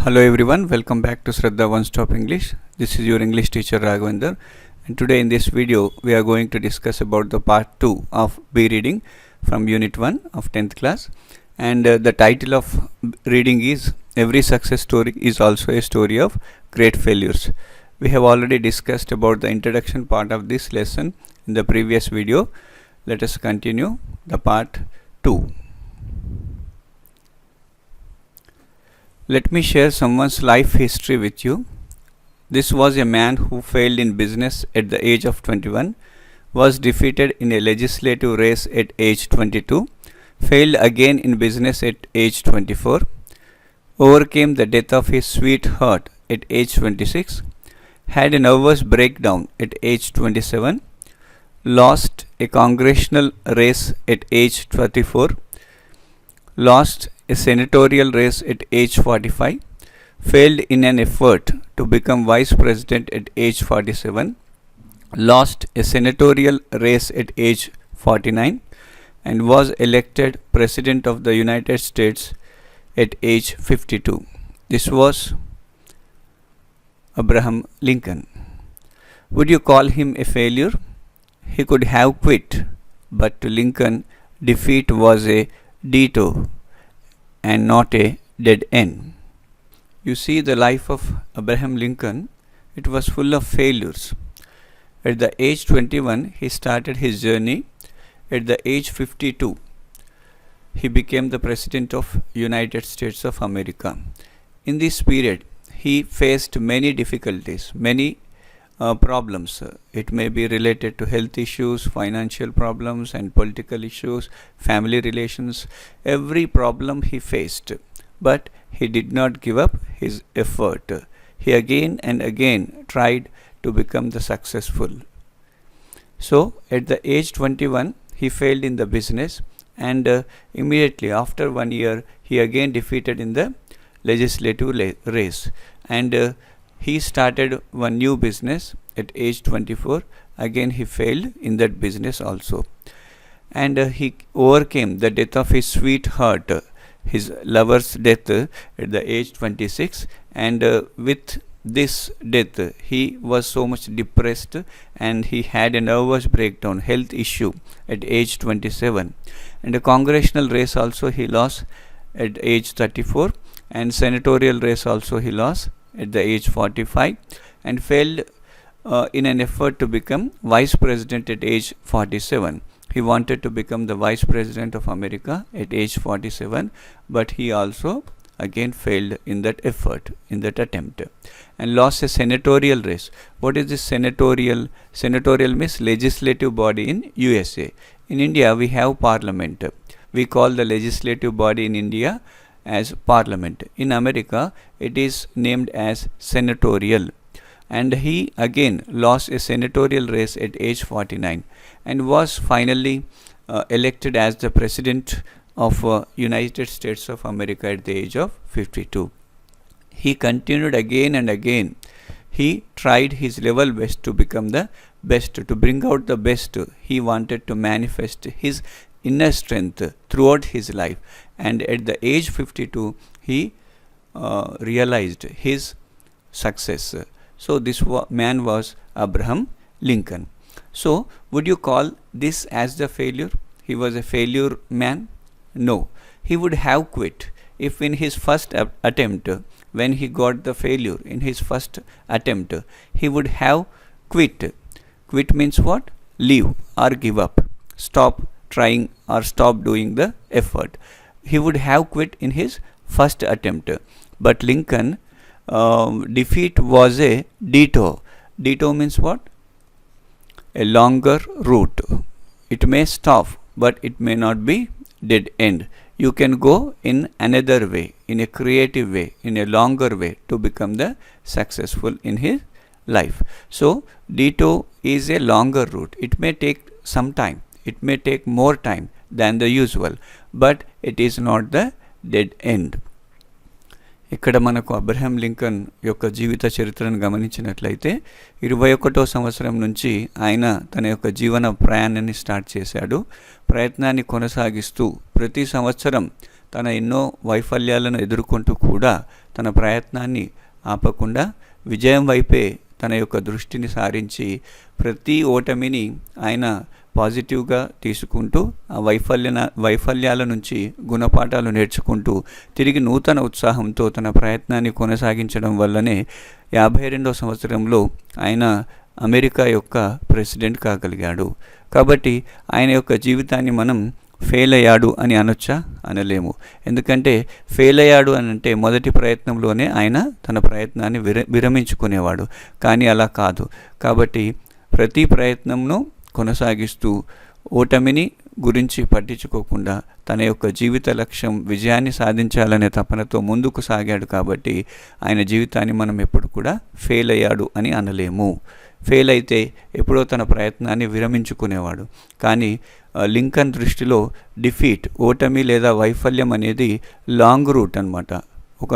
Hello everyone, welcome back to Shraddha One Stop English. This is your English teacher Raghavendra, and today in this video we are going to discuss about the part 2 of B reading from unit 1 of 10th class, and the title of reading is Every Success Story is Also a Story of Great Failures. We have already discussed about the introduction part of this lesson in the previous video. Let us continue the part 2. Let me share someone's life history with you. This was a man who failed in business at the age of 21, was defeated in a legislative race at age 22, failed again in business at age 24, overcame the death of his sweetheart at age 26, had a nervous breakdown at age 27, lost a congressional race at age 34, lost a senatorial race at age 45, failed in an effort to become vice president at age 47, lost a senatorial race at age 49, and was elected president of the United States at age 52. This was Abraham Lincoln. Would you call him a failure? He could have quit, but to Lincoln, defeat was a detour and not a dead end. You see, the life of Abraham Lincoln, it was full of failures. At the age 21, he started his journey. At the age 52, he became the president of United States of America. In this period, he faced many difficulties, many problems. It may be related to health issues, financial problems, and political issues, family relations. Every problem he faced, but he did not give up his effort. He again and again tried to become the successful. So at the age 21, he failed in the business, and immediately after 1 year, he again defeated in the legislative race, and he started one new business at age 24. Again he failed in that business also, and he overcame the death of his sweetheart, his lover's death at the age 26, and with this death he was so much depressed, and he had a nervous breakdown, health issue at age 27, and a congressional race also he lost at age 34, and senatorial race also he lost at the age 45, and failed in an effort to become vice president at age 47. He wanted to become the vice president of America at age 47, but he also again failed in that effort, in that attempt, and lost a senatorial race. What is this senatorial? Senatorial means legislative body in USA. In India we have parliament. We call the legislative body in India as parliament. In America it is named as senatorial, and he again lost a senatorial race at age 49 and was finally elected as the president of United States of America at the age of 52. He continued again and again. He tried his level best to become the best, to bring out the best. He wanted to manifest his inner strength throughout his life, and at the age 52 he realized his success. So this man was Abraham Lincoln. So would you call this as the failure? He was a failure man? No. He would have quit if in his first attempt, when he got the failure in his first attempt, he would have quit. Quit means what? Leave or give up. Stop trying or stop doing the effort. He would have quit in his first attempt. But Lincoln, defeat was a detour. Detour means what? A longer route. It may stop, but it may not be dead end. You can go in another way, in a creative way, in a longer way to become the successful in his life. So detour is a longer route. It may take some time. It may take more time than the usual, but it is not the dead end. ఇక్కడ మనకు Abraham Lincoln యొక్క జీవిత చరిత్రను గమనించినట్లయితే 21వ సంవత్సరం నుంచి ఆయన తన యొక్క జీవన ప్రయాణాన్ని స్టార్ట్ చేశాడు. ప్రయత్నాన్ని కొనసాగిస్తూ ప్రతి సంవత్సరం తన ఎన్నో వైఫల్యాలను ఎదుర్కొంటూ కూడా తన ప్రయత్నాన్ని ఆపకుండా విజయం వైపే తన యొక్క దృష్టిని సారించి ప్రతి ఓటమిని ఆయన పాజిటివ్గా తీసుకుంటూ ఆ వైఫల్యాల నుంచి గుణపాఠాలు నేర్చుకుంటూ తిరిగి నూతన ఉత్సాహంతో తన ప్రయత్నాన్ని కొనసాగించడం వల్లనే 52వ సంవత్సరంలో ఆయన అమెరికా యొక్క ప్రెసిడెంట్ కాగలిగాడు. కాబట్టి ఆయన యొక్క జీవితాన్ని మనం ఫెయిల్ అయ్యాడు అని అనొచ్చా? అనలేము. ఎందుకంటే ఫెయిల్ అయ్యాడు అని అంటే మొదటి ప్రయత్నంలోనే ఆయన తన ప్రయత్నాన్ని విరమించుకునేవాడు. కానీ అలా కాదు. కాబట్టి ప్రతి ప్రయత్నంను కొనసాగిస్తూ ఓటమిని గురించి పట్టించుకోకుండా తన యొక్క జీవిత లక్ష్యం విజయాన్ని సాధించాలనే తపనతో ముందుకు సాగాడు. కాబట్టి ఆయన జీవితాన్ని మనం ఎప్పుడు కూడా ఫెయిల్ అయ్యాడు అని అనలేము. ఫెయిల్ అయితే ఎప్పుడో తన ప్రయత్నాన్ని విరమించుకునేవాడు. కానీ లింకన్ దృష్టిలో డిఫీట్, ఓటమి లేదా వైఫల్యం అనేది లాంగ్ రూట్ అన్నమాట, ఒక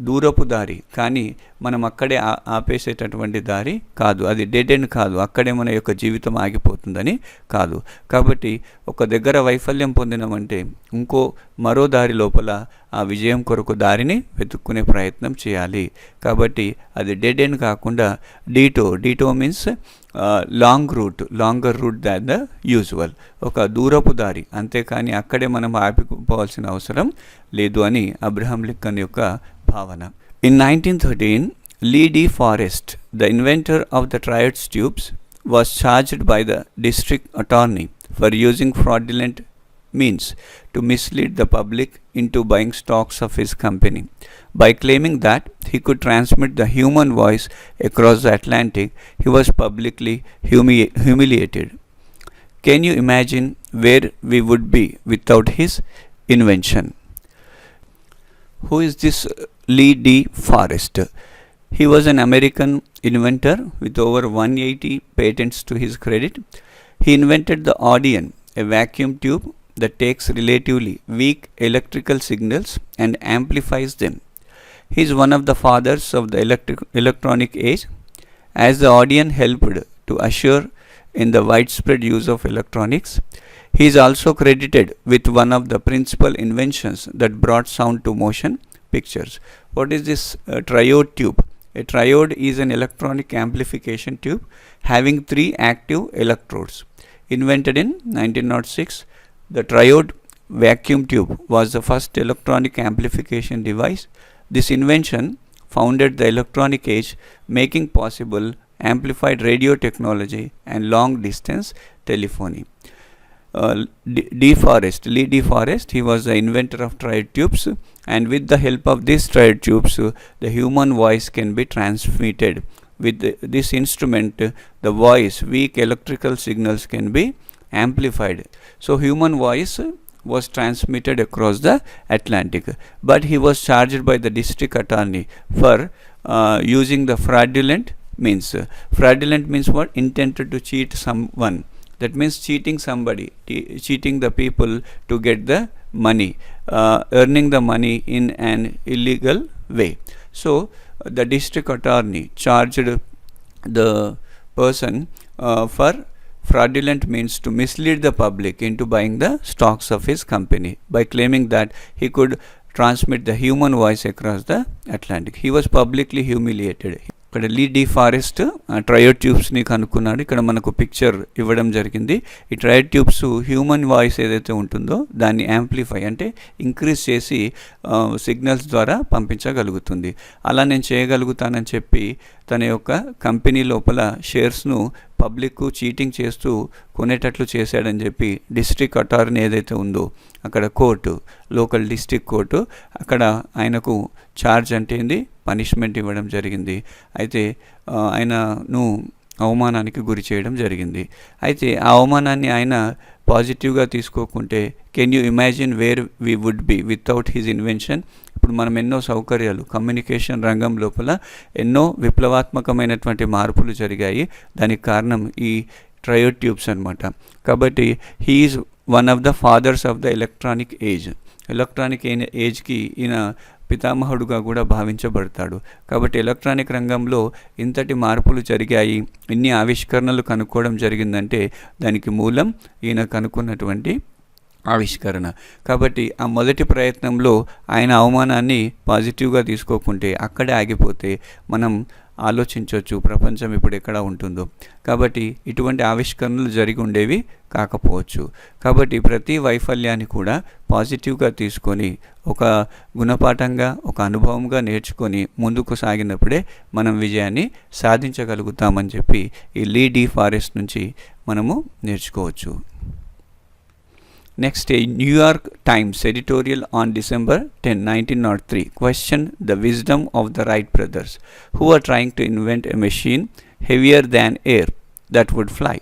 దూరపు దారి. కానీ మనం అక్కడే ఆపేసేటటువంటి దారి కాదు, అది డెడ్ ఎండ్ కాదు, అక్కడే మన యొక్క జీవితం ఆగిపోతుందని కాదు. కాబట్టి ఒక దగ్గర వైఫల్యం పొందినామంటే మరో దారి లోపల ఆ విజయం కొరకు దారిని వెతుక్కునే ప్రయత్నం చేయాలి. కాబట్టి అది డెడ్ ఎండ్ కాకుండా detour means longer route than the usual, ఒక దూరపు దారి, అంతేకాని అక్కడే మనం ఆపిపోవాల్సిన అవసరం లేదు అని అబ్రహం లింకన్ యొక్క భావన. In 1913, Lee D. Forrest, the inventor of the Triode tubes, was charged by the district attorney for using fraudulent means to mislead the public into buying stocks of his company. By claiming that he could transmit the human voice across the Atlantic, he was publicly humiliated. Can you imagine where we would be without his invention? Who is this Lee D. Forrest? He was an American inventor with over 180 patents to his credit. He invented the Audion, a vacuum tube that takes relatively weak electrical signals and amplifies them. He is one of the fathers of the electronic age, as the Audion helped to usher in the widespread use of electronics. He is also credited with one of the principal inventions that brought sound to motion pictures. What is this triode tube? A triode is an electronic amplification tube having 3 active electrodes. Invented in 1906, the triode vacuum tube was the first electronic amplification device. This invention founded the electronic age, making possible amplified radio technology and long distance telephony. Lee D. Forrest, he was the inventor of triode tubes, and with the help of these triode tubes, the human voice can be transmitted. With this instrument, the voice, weak electrical signals can be amplified. So human voice was transmitted across the Atlantic. But he was charged by the district attorney for using the fraudulent means. Fraudulent means what? Intended to cheat someone. That means cheating somebody, cheating the people to get the money, earning the money in an illegal way. So the district attorney charged the person for fraudulent means to mislead the public into buying the stocks of his company by claiming that he could transmit the human voice across the Atlantic. He was publicly humiliated. ఇక్కడ లీ D forest triode ట్యూబ్స్ని కనుక్కున్నాడు. ఇక్కడ మనకు picture ఇవ్వడం జరిగింది. ఈ triode tubes human voice ఏదైతే ఉంటుందో దాన్ని amplify అంటే ఇంక్రీజ్ చేసి సిగ్నల్స్ ద్వారా పంపించగలుగుతుంది. అలా నేను చేయగలుగుతానని చెప్పి తన యొక్క కంపెనీ లోపల షేర్స్ను పబ్లిక్ చీటింగ్ చేస్తూ కొనేటట్లు చేశాడని చెప్పి డిస్ట్రిక్ట్ అటార్నీ ఏదైతే ఉందో అక్కడ కోర్టు, లోకల్ డిస్ట్రిక్ట్ కోర్టు, అక్కడ ఆయనకు ఛార్జ్ అంటే ఏంది, పనిష్మెంట్ ఇవ్వడం జరిగింది. అయితే ఆయనను అవమానానికి గురి చేయడం జరిగింది. అయితే ఆ అవమానాన్ని ఆయన పాజిటివ్గా తీసుకోకుంటే can you imagine where we would be without his invention. ఇప్పుడు మనం ఎన్నో సౌకర్యాలు కమ్యూనికేషన్ రంగం లోపల ఎన్నో విప్లవాత్మకమైనటువంటి మార్పులు జరిగాయి. దానికి కారణం ఈ ట్రయోడ్ ట్యూబ్స్ అనమాట. కాబట్టి he is one of the fathers of the electronic age. Electronic ఏజ్కి ఈయన పితామహుడుగా కూడా భావించబడతాడు. కాబట్టి ఎలక్ట్రానిక్ రంగంలో ఇంతటి మార్పులు జరిగాయి, ఇన్ని ఆవిష్కరణలు కనుక్కోవడం జరిగిందంటే దానికి మూలం ఈయన కనుక్కున్నటువంటి ఆవిష్కరణ. కాబట్టి ఆ మొదటి ప్రయత్నంలో ఆయన అవమానాన్ని పాజిటివ్గా తీసుకోకుంటే, అక్కడే ఆగిపోతే మనం ఆలోచించవచ్చు ప్రపంచం ఇప్పుడు ఎక్కడ ఉంటుందో. కాబట్టి ఇటువంటి ఆవిష్కరణలు జరిగి ఉండేవి కాకపోవచ్చు. కాబట్టి ప్రతి వైఫల్యాన్ని కూడా పాజిటివ్గా తీసుకొని ఒక గుణపాఠంగా, ఒక అనుభవంగా నేర్చుకొని ముందుకు సాగినప్పుడే మనం విజయాన్ని సాధించగలుగుతామని చెప్పి ఈ లీ డి ఫారెస్ట్ నుంచి మనము నేర్చుకోవచ్చు. Next, a New York Times editorial on December 10, 1903 questioned the wisdom of the Wright brothers, who were trying to invent a machine heavier than air that would fly.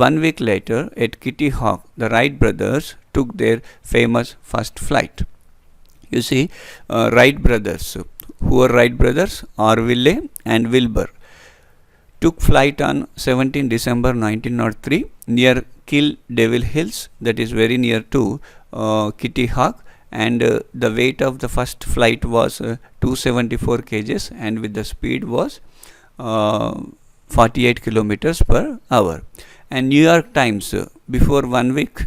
1 week later, at Kitty Hawk, the Wright brothers took their famous first flight. You see, Wright brothers, who were Wright brothers? Orville and Wilbur, took flight on 17 December 1903 near Kill Devil Hills, that is very near to Kitty Hawk, and the weight of the first flight was 274 kgs and with the speed was 48 kilometers per hour. And New York Times, before 1 week,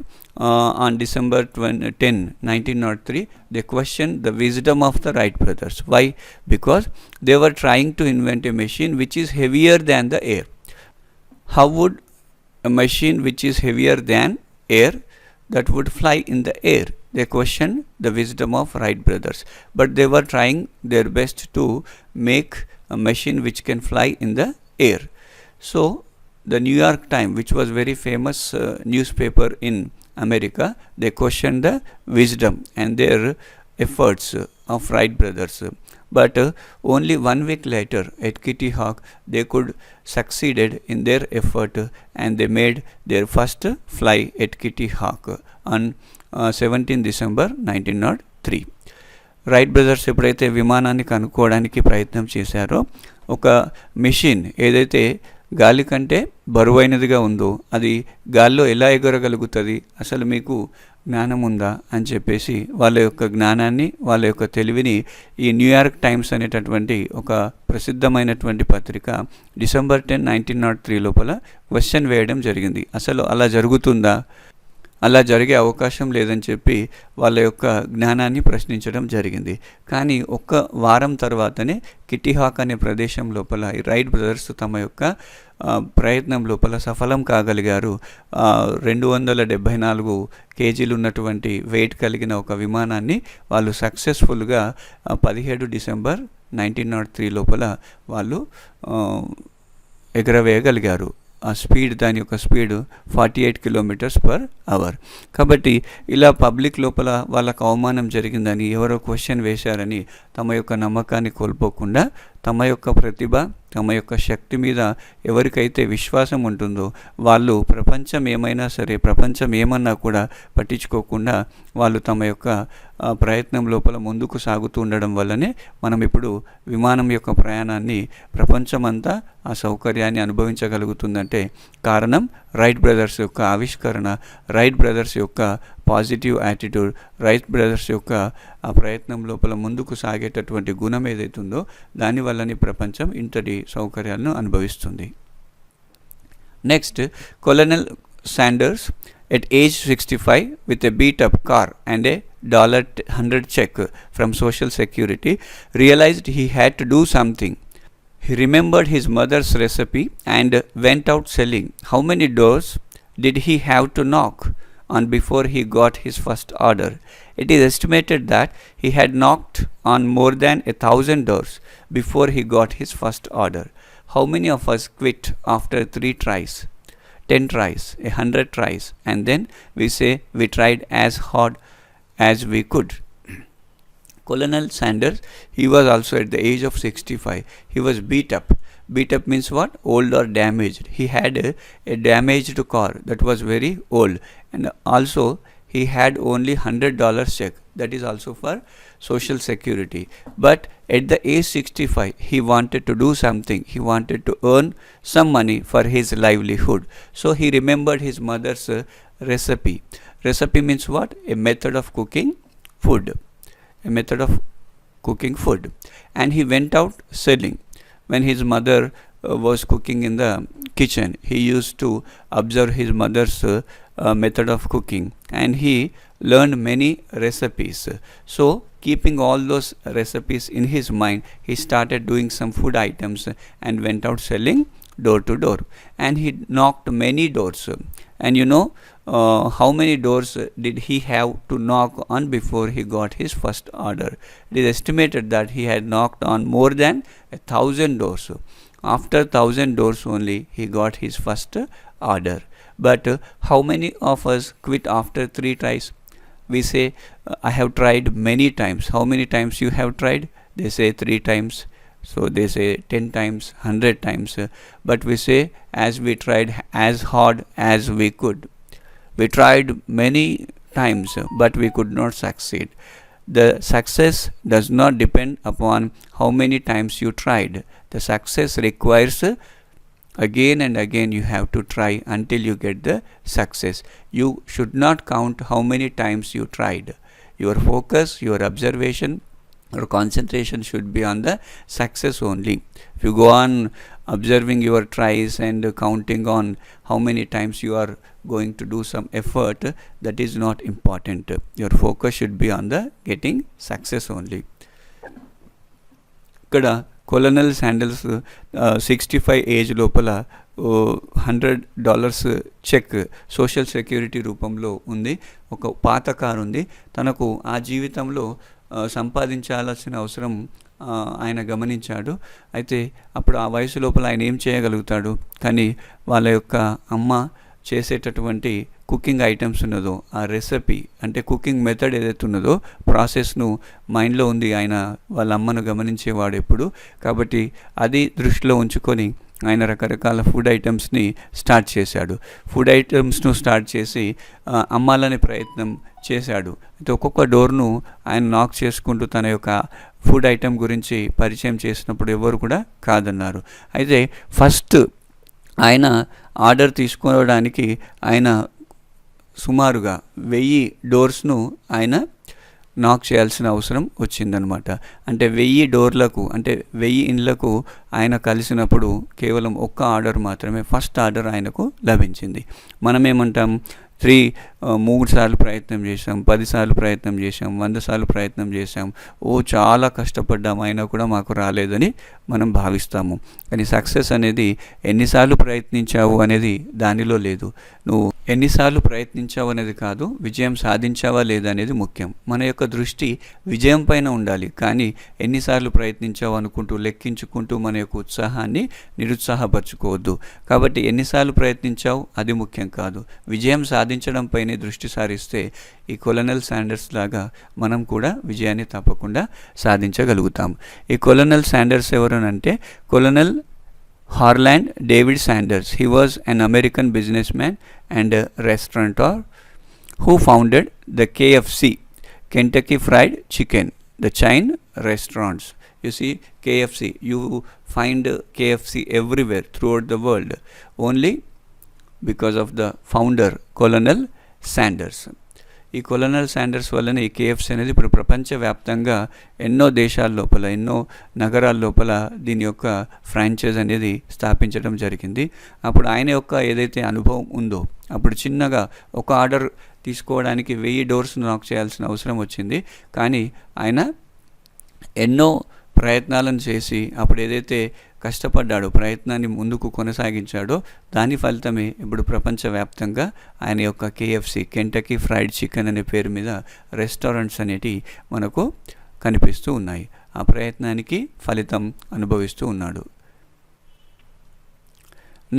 on December 10, 1903, they questioned the wisdom of the Wright brothers. Why? Because they were trying to invent a machine which is heavier than the air. How would a machine which is heavier than air that would fly in the air? They questioned the wisdom of Wright brothers, but they were trying their best to make a machine which can fly in the air. So the New York Times, which was very famous newspaper in America, they questioned the wisdom and their efforts of Wright brothers. But only 1 week later at Kitty Hawk, they could succeeded in their effort and they made their first fly at Kitty Hawk on 17 December 1903. Right brothers ఎప్పుడైతే విమానాన్ని కనుక్కోవడానికి ప్రయత్నం చేశారో, ఒక machine ఏదైతే గాలి కంటే బరువైనదిగా ఉందో అది గాల్లో ఎలా ఎగరగలుగుతుంది, అసలు మీకు జ్ఞానం ఉందా అని చెప్పేసి వాళ్ళ యొక్క జ్ఞానాన్ని, వాళ్ళ యొక్క తెలివిని ఈ న్యూయార్క్ టైమ్స్ అనేటటువంటి ఒక ప్రసిద్ధమైనటువంటి పత్రిక December 10, 1903 లోపల క్వశ్చన్ వేయడం జరిగింది. అసలు అలా జరుగుతుందా, అలా జరిగే అవకాశం లేదని చెప్పి వాళ్ళ యొక్క జ్ఞానాన్ని ప్రశ్నించడం జరిగింది. కానీ ఒక్క వారం తర్వాతనే కిటీ హాక్ అనే ప్రదేశం లోపల ఈ రైట్ బ్రదర్స్ తమ యొక్క ప్రయత్నం లోపల సఫలం కాగలిగారు. 274 కేజీలు ఉన్నటువంటి వెయిట్ కలిగిన ఒక విమానాన్ని వాళ్ళు సక్సెస్ఫుల్గా 17 డిసెంబర్ 1903 లోపల వాళ్ళు ఎగరవేయగలిగారు. ఆ స్పీడ్, దాని యొక్క స్పీడ్ 48 కిలోమీటర్స్ పర్ అవర్. కాబట్టి ఇలా పబ్లిక్ లోపల వాళ్ళకు అవమానం జరిగిందని, ఎవరో క్వశ్చన్ వేశారని తమ యొక్క నమ్మకాన్ని కోల్పోకుండా తమ యొక్క ప్రతిభ, తమ యొక్క శక్తి మీద ఎవరికైతే విశ్వాసం ఉంటుందో వాళ్ళు ప్రపంచం ఏమైనా సరే, ప్రపంచం ఏమన్నా కూడా పట్టించుకోకుండా వాళ్ళు తమ యొక్క ప్రయత్నం లోపల ముందుకు సాగుతూ ఉండడం వల్లనే మనం ఇప్పుడు విమానం యొక్క ప్రయాణాన్ని, ప్రపంచమంతా ఆ సౌకర్యాన్ని అనుభవించగలుగుతుందంటే కారణం రైట్ బ్రదర్స్ యొక్క ఆవిష్కరణ, రైట్ బ్రదర్స్ యొక్క పాజిటివ్ యాటిట్యూడ్, రైట్ బ్రదర్స్ యొక్క ఆ ప్రయత్నం లోపల ముందుకు సాగేటటువంటి గుణం ఏదైతుందో దానివల్లనే ప్రపంచం ఇంతటి సౌకర్యాలను అనుభవిస్తుంది. Next, colonel Sanders at age 65 with a beat up car and a $100 check from Social Security realized he had to do something. He remembered his mother's recipe and went out selling. How many doors did he have to knock on before he got his first order? It is estimated that he had knocked on more than 1,000 doors before he got his first order. How many of us quit after 3 tries, 10 tries, 100 tries, and then we say we tried as hard as we could? Colonel Sanders, he was also at the age of 65. He was beat up. Beat up means what? Old or damaged. He had a damaged car that was very old, and also he had only $100 check. That is also for Social Security. But at the age 65, he wanted to do something. He wanted to earn some money for his livelihood. So he remembered his mother's recipe. Recipe means what? A method of cooking food. A method of cooking food. And he went out selling. When his mother was cooking in the kitchen, he used to observe his mother's method of cooking, and he learned many recipes. So keeping all those recipes in his mind, he started doing some food items and went out selling door to door. And he knocked many doors. And how many doors did he have to knock on before he got his first order? It is estimated that he had knocked on more than 1,000 doors. After 1,000 doors only he got his first order. But how many of us quit after 3 tries? We say, I have tried many times. How many times you have tried? They say 3 times. So they say 10 times, 100 times. But we say, as we tried as hard as we could. We tried many times, but we could not succeed. The success does not depend upon how many times you tried. The success requires again and again you have to try until you get the success. You should not count how many times you tried. Your focus, your observation, your concentration should be on the success only. If you go on observing your tries and counting on how many times you are going to do some effort, that is not important. Your focus should be on the getting success only. ఇక్కడ colonel sandals 65 age లోపల $100 check social security రూపంలో ఉంది. ఒక పాత car ఉంది. తనకు ఆ జీవితంలో సంపాదించాల్సిన అవసరం ఆయన గమనించాడు. అయితే అప్పుడు ఆ వయసు లోపల ఆయన ఏం చేయగలుగుతాడు? కానీ వాళ్ళ యొక్క అమ్మ చేసేటటువంటి కుకింగ్ ఐటమ్స్ ఉన్నదో, ఆ రెసిపీ అంటే కుకింగ్ మెథడ్ ఏదైతే ఉన్నదో ప్రాసెస్ను మైండ్లో ఉంది. ఆయన వాళ్ళ అమ్మను గమనించేవాడు ఎప్పుడు. కాబట్టి అది దృష్టిలో ఉంచుకొని ఆయన రకరకాల ఫుడ్ ఐటమ్స్ని స్టార్ట్ చేశాడు. ఫుడ్ ఐటమ్స్ను స్టార్ట్ చేసి అమ్మాలనే ప్రయత్నం చేశాడు. అయితే ఒక్కొక్క డోర్ను ఆయన నాక్ చేసుకుంటూ తన యొక్క ఫుడ్ ఐటమ్ గురించి పరిచయం చేసినప్పుడు ఎవరు కూడా కాదన్నారు. అయితే ఫస్ట్ ఆయన ఆర్డర్ తీసుకోవడానికి ఆయన సుమారుగా 1000 డోర్స్ను ఆయన నాక్ చేయాల్సిన అవసరం వచ్చిందనమాట. అంటే 1000 డోర్లకు అంటే 1000 ఇండ్లకు ఆయన కలిసినప్పుడు కేవలం ఒక్క ఆర్డర్ మాత్రమే, ఫస్ట్ ఆర్డర్ ఆయనకు లభించింది. మనమేమంటాం, 3 సార్లు ప్రయత్నం చేశాం, 10 సార్లు ప్రయత్నం చేశాం, 100 సార్లు ప్రయత్నం చేశాం, చాలా కష్టపడ్డాం, అయినా కూడా మాకు రాలేదని మనం భావిస్తాము. కానీ సక్సెస్ అనేది ఎన్నిసార్లు ప్రయత్నించావు అనేది దానిలో లేదు. నువ్వు ఎన్నిసార్లు ప్రయత్నించావు అనేది కాదు, విజయం సాధించావా లేదా అనేది ముఖ్యం. మన యొక్క దృష్టి విజయం పైన ఉండాలి. కానీ ఎన్నిసార్లు ప్రయత్నించావు అనుకుంటూ లెక్కించుకుంటూ మన యొక్క ఉత్సాహాన్ని నిరుత్సాహపరచుకోవద్దు. కాబట్టి ఎన్నిసార్లు ప్రయత్నించావు అది ముఖ్యం కాదు, విజయం సాధించడంపైనే దృష్టి సారిస్తే ఈ కొలనల్ శాండర్స్ లాగా మనం కూడా విజయాన్ని తప్పకుండా సాధించగలుగుతాం. ఈ కొలనల్ శాండర్స్ ఎవరనంటే colonel Harland David Sanders. He was an American businessman and a restaurateur who founded the KFC, Kentucky Fried Chicken, the chain restaurants. You see, KFC, you find KFC everywhere throughout the world only because of the founder Colonel Sanders. ఈ colonel Sanders వలన ఈ KFC అనేది ఇప్పుడు ప్రపంచవ్యాప్తంగా ఎన్నో దేశాల లోపల, ఎన్నో నగరాల లోపల దీని యొక్క ఫ్రాంచైజ్ అనేది స్థాపించడం జరిగింది. అప్పుడు ఆయన యొక్క ఏదైతే అనుభవం ఉందో, అప్పుడు చిన్నగా ఒక ఆర్డర్ తీసుకోవడానికి 1000 డోర్స్ నాక్ చేయాల్సిన అవసరం వచ్చింది. కానీ ఆయన ఎన్నో ప్రయత్నాలను చేసి అప్పుడు ఏదైతే కష్టపడ్డాడో, ప్రయత్నాన్ని ముందుకు కొనసాగించాడో, దాని ఫలితమే ఇప్పుడు ప్రపంచవ్యాప్తంగా ఆయన యొక్క కేఎఫ్సీ, కెంటకీ ఫ్రైడ్ చికెన్ అనే పేరు మీద రెస్టారెంట్స్ అనేటివి మనకు కనిపిస్తూ ఉన్నాయి. ఆ ప్రయత్నానికి ఫలితం అనుభవిస్తూ ఉన్నాడు.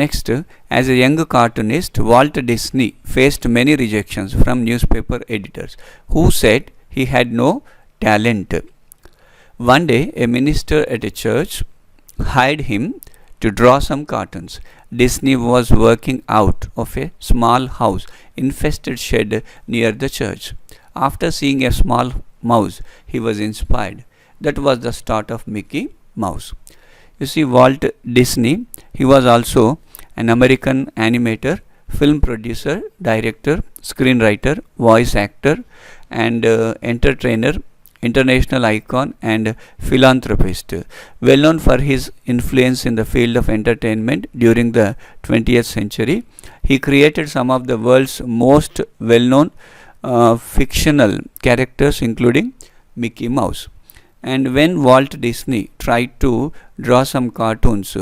Next, as a young cartoonist, Walt Disney faced many rejections from newspaper editors who said he had no talent. One day, a minister at a church hired him to draw some cartoons. Disney was working out of a small house infested shed near the church. After seeing a small mouse, he was inspired. That was the start of Mickey Mouse. You see, Walt Disney, he was also an American animator, film producer, director, screenwriter, voice actor, and entertainer, international icon and philanthropist. Well known for his influence in the field of entertainment during the 20th century, he created some of the world's most well known fictional characters including Mickey Mouse. And when Walt Disney tried to draw some cartoons,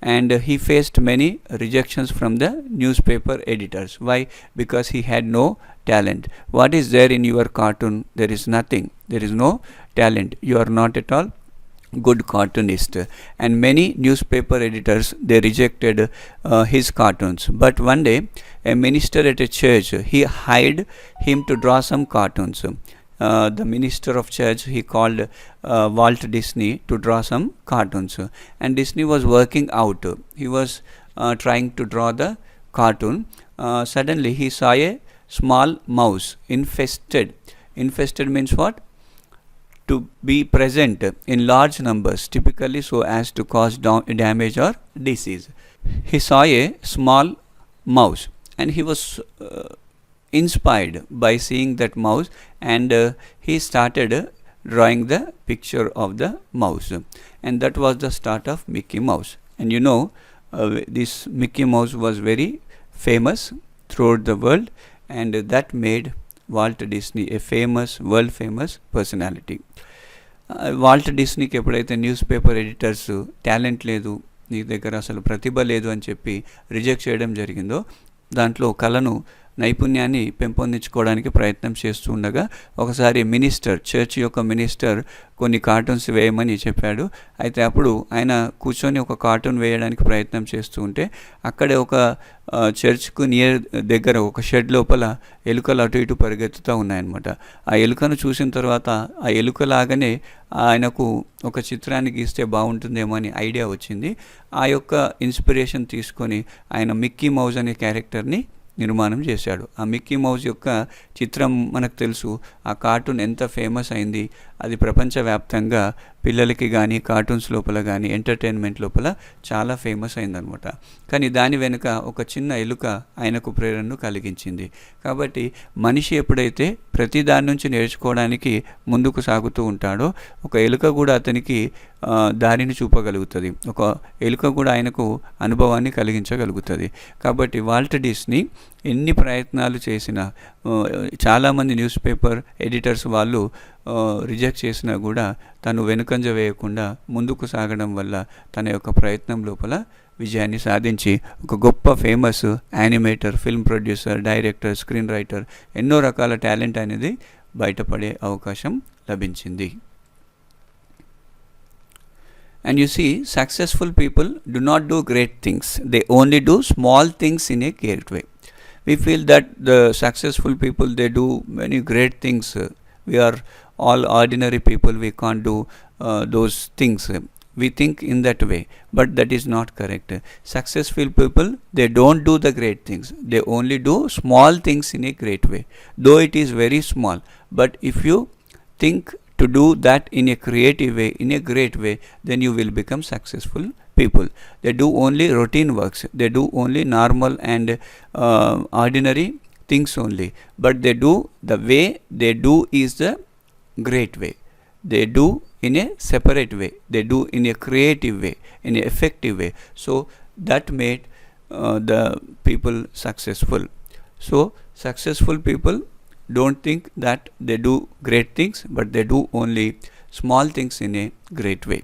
and he faced many rejections from the newspaper editors. Why? Because he had no talent. What is there in your cartoon? There is nothing. There is no talent. You are not at all good cartoonist. And many newspaper editors, they rejected his cartoons. But one day a minister at a church, he hired him to draw some cartoons. The minister of church, he called Walt Disney to draw some cartoons, and Disney was working out. He was trying to draw the cartoon. Suddenly he saw a small mouse infested. Infested means what? To be present in large numbers, typically so as to cause damage or disease. He saw a small mouse, and he was inspired by seeing that mouse, and he started drawing the picture of the mouse, and that was the start of Mickey Mouse. And this Mickey Mouse was very famous throughout the world, and that made Walt Disney a famous, world famous personality. Walt డిస్నీకి ఎప్పుడైతే news paper editors talent లేదు, నీ దగ్గర అసలు ప్రతిభ లేదు అని చెప్పి reject చేయడం జరిగిందో, దాంట్లో కళను, నైపుణ్యాన్ని పెంపొందించుకోవడానికి ప్రయత్నం చేస్తూ ఉండగా ఒకసారి మినిస్టర్, చర్చ్ యొక్క మినిస్టర్ కొన్ని కార్టూన్స్ వేయమని చెప్పాడు. అయితే అప్పుడు ఆయన కూర్చొని ఒక కార్టూన్ వేయడానికి ప్రయత్నం చేస్తూ ఉంటే అక్కడే ఒక చర్చ్కు నియర్ దగ్గర ఒక షెడ్ లోపల ఎలుకలు అటు ఇటు పరిగెత్తుతూ ఉన్నాయన్నమాట. ఆ ఎలుకను చూసిన తర్వాత ఆ ఎలుకలాగానే ఆయనకు ఒక చిత్రాన్ని గీస్తే బాగుంటుందేమో అని ఐడియా వచ్చింది. ఆ యొక్క ఇన్స్పిరేషన్ తీసుకొని ఆయన మిక్కీ మౌజ్ అనే క్యారెక్టర్ని నిర్మాణం చేశాడు. ఆ మిక్కీ మౌజ్ యొక్క చిత్రం మనకు తెలుసు, ఆ కార్టూన్ ఎంత ఫేమస్ అయింది. అది ప్రపంచవ్యాప్తంగా పిల్లలకి కానీ కార్టూన్స్ లోపల కానీ ఎంటర్టైన్మెంట్ లోపల చాలా ఫేమస్ అయిందనమాట. కానీ దాని వెనుక ఒక చిన్న ఎలుక ఆయనకు ప్రేరణను కలిగించింది. కాబట్టి మనిషి ఎప్పుడైతే ప్రతి దాని నుంచి నేర్చుకోవడానికి ముందుకు సాగుతూ ఉంటాడో, ఒక ఎలుక కూడా అతనికి దారిని చూపగలుగుతుంది. ఒక ఎలుక కూడా ఆయనకు అనుభవాన్ని కలిగించగలుగుతుంది. కాబట్టి వాల్ట్ డిస్నీ ఎన్ని ప్రయత్నాలు చేసినా, చాలామంది న్యూస్ పేపర్ ఎడిటర్స్ వాళ్ళు రిజెక్ట్ చేసినా కూడా తను వెనుకంజ వేయకుండా ముందుకు సాగడం వల్ల తన యొక్క ప్రయత్నం లోపల విజయాన్ని సాధించి ఒక గొప్ప famous animator, film producer, director, screen writer, ఎన్నో రకాల టాలెంట్ అనేది బయటపడే అవకాశం లభించింది. And you see, successful people do not do great things. They only do small things in a great way. We feel that the successful people, they do many great things. We are all ordinary people. We can't do those things. We think in that way, but that is not correct. Successful people, they don't do the great things. They only do small things in a great way, though it is very small. But if you think to do that in a creative way, in a great way, then you will become successful people. They do only routine works. They do only normal and ordinary things only. But they do, the way they do is the great way. They do in a separate way. They do in a creative way, in an effective way. So that made the people successful. So successful people don't think that they do great things, but they do only small things in a great way.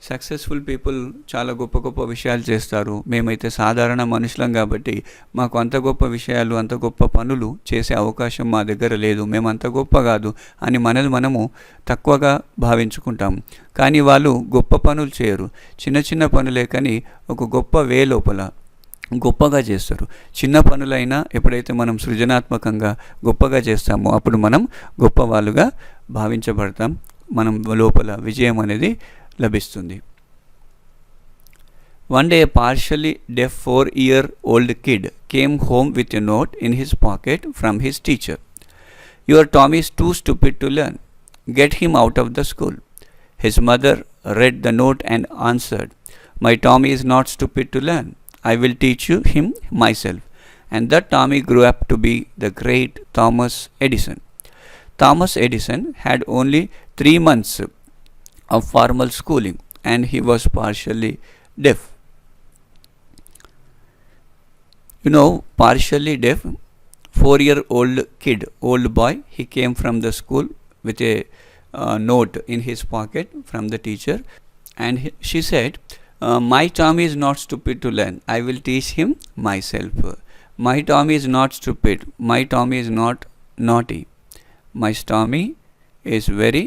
Successful people చాలా గొప్ప గొప్ప విషయాలు చేస్తారు. మేమైతే సాధారణ మనుషులం కాబట్టి మాకు అంత గొప్ప విషయాలు, అంత గొప్ప పనులు చేసే అవకాశం మా దగ్గర లేదు, మేము అంత గొప్ప కాదు అని మనము తక్కువగా భావించుకుంటాము. కానీ వాళ్ళు గొప్ప పనులు చేయరు, చిన్న చిన్న పనులే కానీ ఒక గొప్ప వే లోపల గొప్పగా చేస్తారు. చిన్న పనులైనా ఎప్పుడైతే మనం సృజనాత్మకంగా గొప్పగా చేస్తామో అప్పుడు మనం గొప్ప వాళ్ళుగా భావించబడతాం. మనం లోపల విజయం అనేది లభిస్తుంది. One day a partially deaf 4-year-old kid came home with a note in his pocket from his teacher. Your Tommy is too stupid to learn. Get him out of the school. His mother read the note and answered, My Tommy is not stupid to learn. I will teach him myself. And that Tommy grew up to be the great Thomas Edison. Thomas Edison had only 3 months of formal schooling and he was partially deaf. Partially deaf, 4-year-old kid, old boy, he came from the school with a note in his pocket from the teacher, and she said, my Tommy is not stupid to learn. I will teach him myself. My Tommy is not stupid. My Tommy is not naughty. My Tommy is very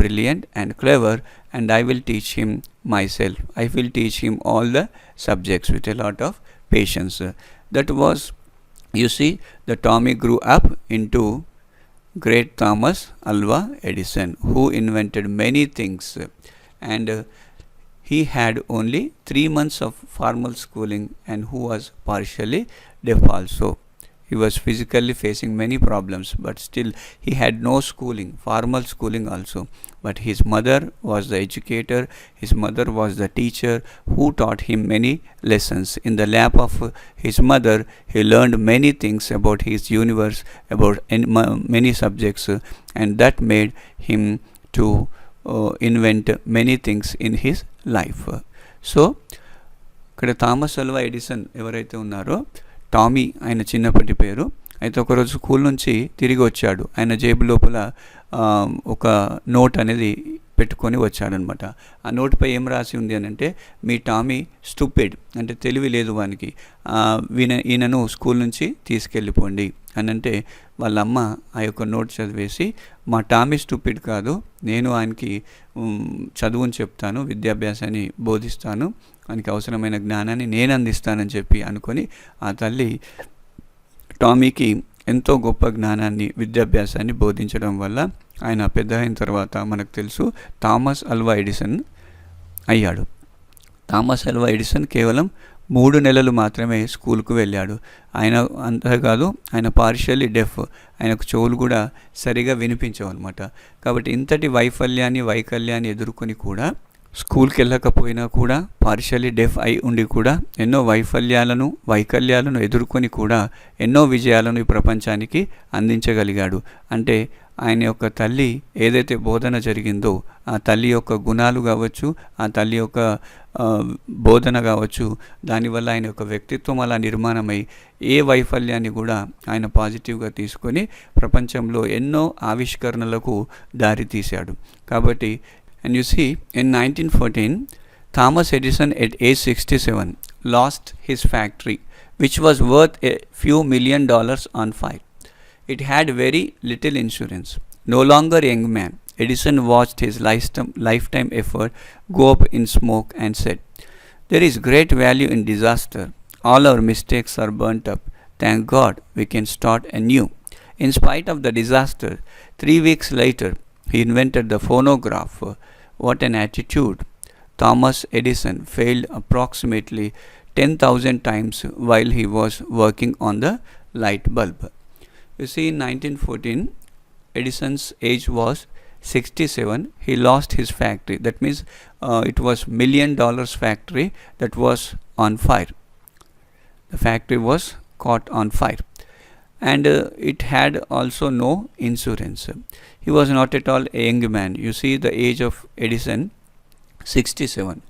brilliant and clever, and I will teach him myself. I will teach him all the subjects with a lot of patience. That was, you see, the Tommy grew up into great Thomas Alva Edison, who invented many things, and he had only 3 months of formal schooling, and who was partially deaf also. He was physically facing many problems, but still he had no schooling, formal schooling also. But his mother was the educator, his mother was the teacher who taught him many lessons. In the lap of his mother, he learned many things about his universe, about many subjects, and that made him to invent many things in his life. So ఇక్కడ Thomas Alva Edison ఎవరైతే ఉన్నారో, Tommy ఆయన చిన్నప్పటి పేరు. అయితే ఒకరోజు school నుంచి తిరిగి వచ్చాడు. ఆయన జేబు లోపల ఒక నోట్ అనేది పెట్టుకొని వచ్చాడనమాట. ఆ నోట్పై ఏం రాసి ఉంది అని అంటే, మీ టామీ స్టూపిడ్, అంటే తెలివి లేదు వానికి, ఈయనను స్కూల్ నుంచి తీసుకెళ్ళిపోండి అని అంటే, వాళ్ళ అమ్మ ఆ యొక్క నోట్ చదివేసి, మా టామీ స్టూపిడ్ కాదు, నేను ఆయనకి చదువుని చెప్తాను, విద్యాభ్యాసాన్ని బోధిస్తాను, ఆయనకి అవసరమైన జ్ఞానాన్ని నేను అందిస్తానని చెప్పి అనుకొని ఆ తల్లి టామీకి ఎంతో గొప్ప జ్ఞానాన్ని, విద్యాభ్యాసాన్ని బోధించడం వల్ల ఆయన పెద్ద అయిన తర్వాత మనకు తెలుసు థామస్ అల్వా ఎడిసన్ అయ్యాడు. థామస్ అల్వా ఎడిసన్ కేవలం 3 నెలలు మాత్రమే స్కూల్కు వెళ్ళాడు. ఆయన అంతేకాదు, ఆయన పార్షియల్లీ డెఫ్, ఆయనకు చెవులు కూడా సరిగా వినిపించవు అనమాట. కాబట్టి ఇంతటి వైకల్యాన్ని ఎదుర్కొని కూడా, స్కూల్కి వెళ్ళకపోయినా కూడా, పార్షియల్లీ డెఫ్ అయి ఉండి కూడా, ఎన్నో వైకల్యాలను ఎదుర్కొని కూడా ఎన్నో విజయాలను ఈ ప్రపంచానికి అందించగలిగాడు. అంటే ఆయన యొక్క తల్లి ఏదైతే బోధన జరిగిందో, ఆ తల్లి యొక్క గుణాలు కావచ్చు, ఆ తల్లి యొక్క బోధన కావచ్చు, దానివల్ల ఆయన యొక్క వ్యక్తిత్వం అలా నిర్మాణమై ఏ వైఫల్యాన్ని కూడా ఆయన పాజిటివ్గా తీసుకొని ప్రపంచంలో ఎన్నో ఆవిష్కరణలకు దారి తీశాడు. కాబట్టి and you see, in 1914, Thomas Edison at age 67 lost his factory, which was worth a few $1 million on fire. It had very little insurance. No longer a young man, Edison watched his lifetime effort go up in smoke and said, there is great value in disaster. All our mistakes are burnt up. Thank God we can start anew. In spite of the disaster, 3 weeks later, he invented the phonograph. What an attitude! Thomas Edison failed approximately 10,000 times while he was working on the light bulb. You see, in 1914, Edison's age was 67. He lost his factory. That means it was $1 million factory that was on fire. The factory was caught on fire. And it had also no insurance. He was not at all a young man. You see the age of Edison, 67.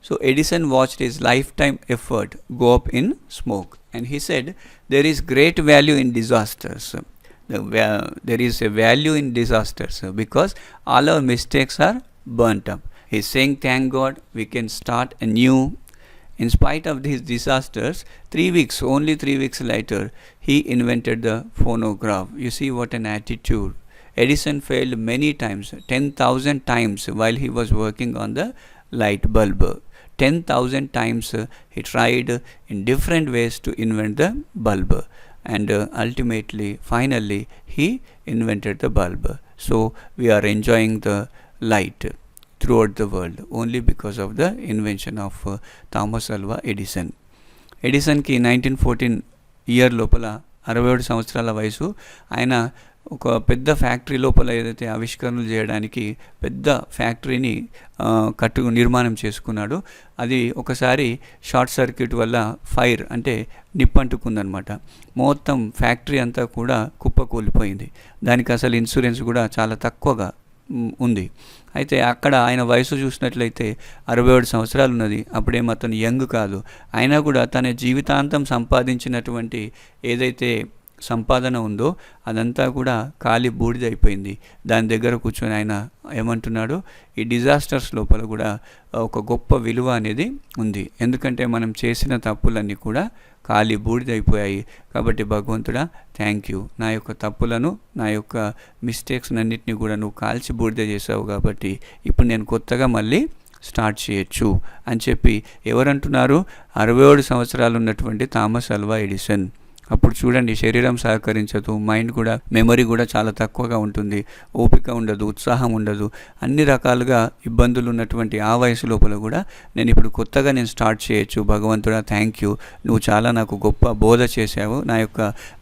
So Edison watched his lifetime effort go up in smoke, and he said, there is great value in disasters. There is a value in disasters because all our mistakes are burnt up. He's saying, thank God we can start anew. In spite of these disasters, 3 weeks, only 3 weeks later, he invented the phonograph. You see what an attitude. Edison failed many times, 10,000 times while he was working on the light bulb. 10,000 times he tried in different ways to invent the bulb. And ultimately, finally, he invented the bulb. So we are enjoying the light throughout the world only because of the invention of Thomas Alva Edison. ఎడిసన్కి 1914 year లోపల 67 సంవత్సరాల వయసు. ఆయన ఒక పెద్ద factory లోపల ఏదైతే ఆవిష్కరణలు చేయడానికి పెద్ద ఫ్యాక్టరీని నిర్మాణం చేసుకున్నాడు. అది ఒకసారి షార్ట్ సర్క్యూట్ వల్ల ఫైర్ అంటే నిప్పంటుకుందనమాట. మొత్తం ఫ్యాక్టరీ అంతా కూడా కుప్పకూలిపోయింది. దానికి అసలు ఇన్సూరెన్స్ కూడా చాలా తక్కువగా ఉంది. అయితే అక్కడ ఆయన వయసు చూసినట్లయితే 67 సంవత్సరాలు ఉన్నది. అప్పుడేమో అతను యంగ్ కాదు. అయినా కూడా తన జీవితాంతం సంపాదించినటువంటి ఏదైతే సంపాదన ఉందో అదంతా కూడా ఖాళీ బూడిదైపోయింది. దాని దగ్గర కూర్చొని ఆయన ఏమంటున్నాడు, ఈ డిజాస్టర్స్ లోపల కూడా ఒక గొప్ప విలువ అనేది ఉంది. ఎందుకంటే మనం చేసిన తప్పులన్నీ కూడా ఖాళీ బూడిదైపోయాయి. కాబట్టి భగవంతుడా థ్యాంక్ యూ, నా యొక్క తప్పులను, నా యొక్క మిస్టేక్స్ అన్నిటిని కూడా నువ్వు కాల్చి బూడిద చేసావు, కాబట్టి ఇప్పుడు నేను కొత్తగా మళ్ళీ స్టార్ట్ చేయొచ్చు అని చెప్పి ఎవరంటున్నారు? 67 సంవత్సరాలు ఉన్నటువంటి థామస్ అల్వా ఎడిసన్. అప్పుడు చూడండి, శరీరం సహకరించదు, మైండ్ కూడా, మెమరీ కూడా చాలా తక్కువగా ఉంటుంది, ఓపిక ఉండదు, ఉత్సాహం ఉండదు, అన్ని రకాలుగా ఇబ్బందులు ఉన్నటువంటి ఆ వయసు లోపల కూడా నేను కొత్తగా స్టార్ట్ చేయొచ్చు, భగవంతుడా థ్యాంక్ యూ, నువ్వు చాలా నాకు గొప్ప బోధ చేశావు, నా యొక్క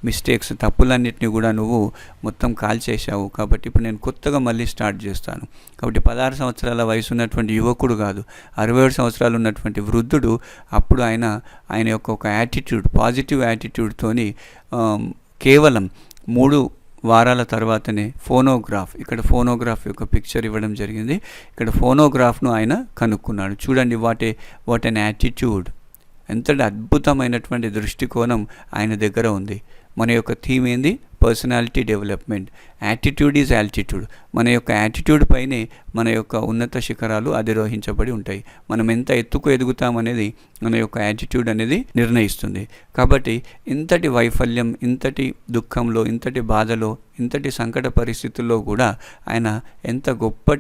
మిస్టేక్స్, తప్పులన్నింటినీ కూడా నువ్వు మొత్తం కాల్చేశావు, కాబట్టి ఇప్పుడు నేను కొత్తగా మళ్ళీ స్టార్ట్ చేస్తాను. కాబట్టి 16 సంవత్సరాల వయసు ఉన్నటువంటి యువకుడు కాదు, 67 సంవత్సరాలు ఉన్నటువంటి వృద్ధుడు. అప్పుడు ఆయన యొక్క ఒక యాటిట్యూడ్, పాజిటివ్ యాటిట్యూడ్తో కేవలం 3 వారాల తర్వాతనే ఇక్కడ ఫోనోగ్రాఫ్ యొక్క పిక్చర్ ఇవ్వడం జరిగింది. ఇక్కడ ఫోనోగ్రాఫ్ను ఆయన కనుక్కున్నాడు. చూడండి, వాట్ అన్ యాటిట్యూడ్, ఎంతటి అద్భుతమైనటువంటి దృష్టికోణం ఆయన దగ్గర ఉంది. మన యొక్క థీమ్ ఏంది? Personality development. Attitude is altitude. మన యొక్క యాటిట్యూడ్ పైనే మన యొక్క ఉన్నత శిఖరాలు అధిరోహించబడి ఉంటాయి. మనం ఎంత ఎత్తుకు ఎదుగుతామనేది మన యొక్క యాటిట్యూడ్ అనేది నిర్ణయిస్తుంది. కాబట్టి ఇంతటి వైఫల్యం, ఇంతటి దుఃఖంలో, ఇంతటి బాధలో, ఇంతటి సంకట పరిస్థితుల్లో కూడా ఆయన ఎంత గొప్ప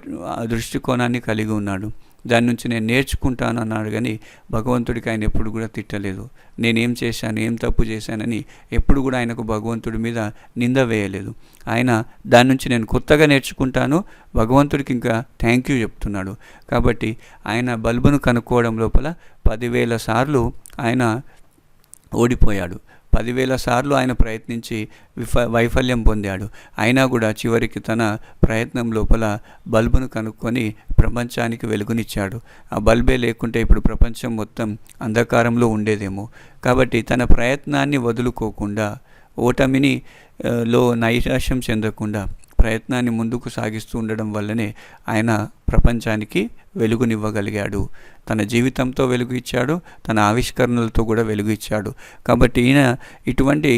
దృష్టికోణాన్ని కలిగి ఉన్నాడు. దాని నుంచి నేను నేర్చుకుంటాను అన్నాడు. కానీ భగవంతుడికి ఆయన ఎప్పుడు కూడా తిట్టలేదు. నేనేం చేశాను, ఏం తప్పు చేశానని ఎప్పుడు కూడా ఆయనకు భగవంతుడి మీద నింద వేయలేదు. ఆయన దాని నుంచి నేను కొత్తగా నేర్చుకుంటాను, భగవంతుడికి ఇంకా థ్యాంక్ యూ చెప్తున్నాడు. కాబట్టి ఆయన బల్బును కనుక్కోవడం లోపల 10,000 సార్లు ఆయన ఓడిపోయాడు. 10,000 సార్లు ఆయన ప్రయత్నించి వైఫల్యం పొందాడు. అయినా కూడా చివరికి తన ప్రయత్నం లోపల బల్బును కనుక్కొని ప్రపంచానికి వెలుగునిచ్చాడు. ఆ బల్బే లేకుంటే ఇప్పుడు ప్రపంచం మొత్తం అంధకారంలో ఉండేదేమో. కాబట్టి తన ప్రయత్నాన్ని వదులుకోకుండా, ఓటమిని నైరాశ్యం చెందకుండా ప్రయత్నాన్ని ముందుకు సాగిస్తూ ఉండడం వల్లనే ఆయన ప్రపంచానికి వెలుగునివ్వగలిగాడు. తన జీవితంతో వెలుగు ఇచ్చాడు, తన ఆవిష్కరణలతో కూడా వెలుగు ఇచ్చాడు. కాబట్టి ఈయన ఇటువంటి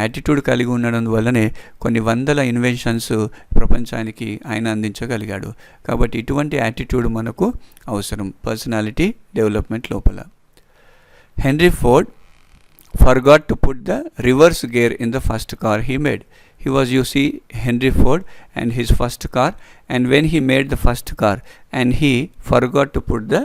యాటిట్యూడ్ కలిగి ఉండడం వల్లనే కొన్ని వందల ఇన్వెన్షన్స్ ప్రపంచానికి ఆయన అందించగలిగాడు. కాబట్టి ఇటువంటి యాటిట్యూడ్ మనకు అవసరం పర్సనాలిటీ డెవలప్మెంట్ లోపల. Henry Ford forgot to put the reverse gear in the first car he made. He was, Henry Ford and his first car, and when he made the first car and he forgot to put the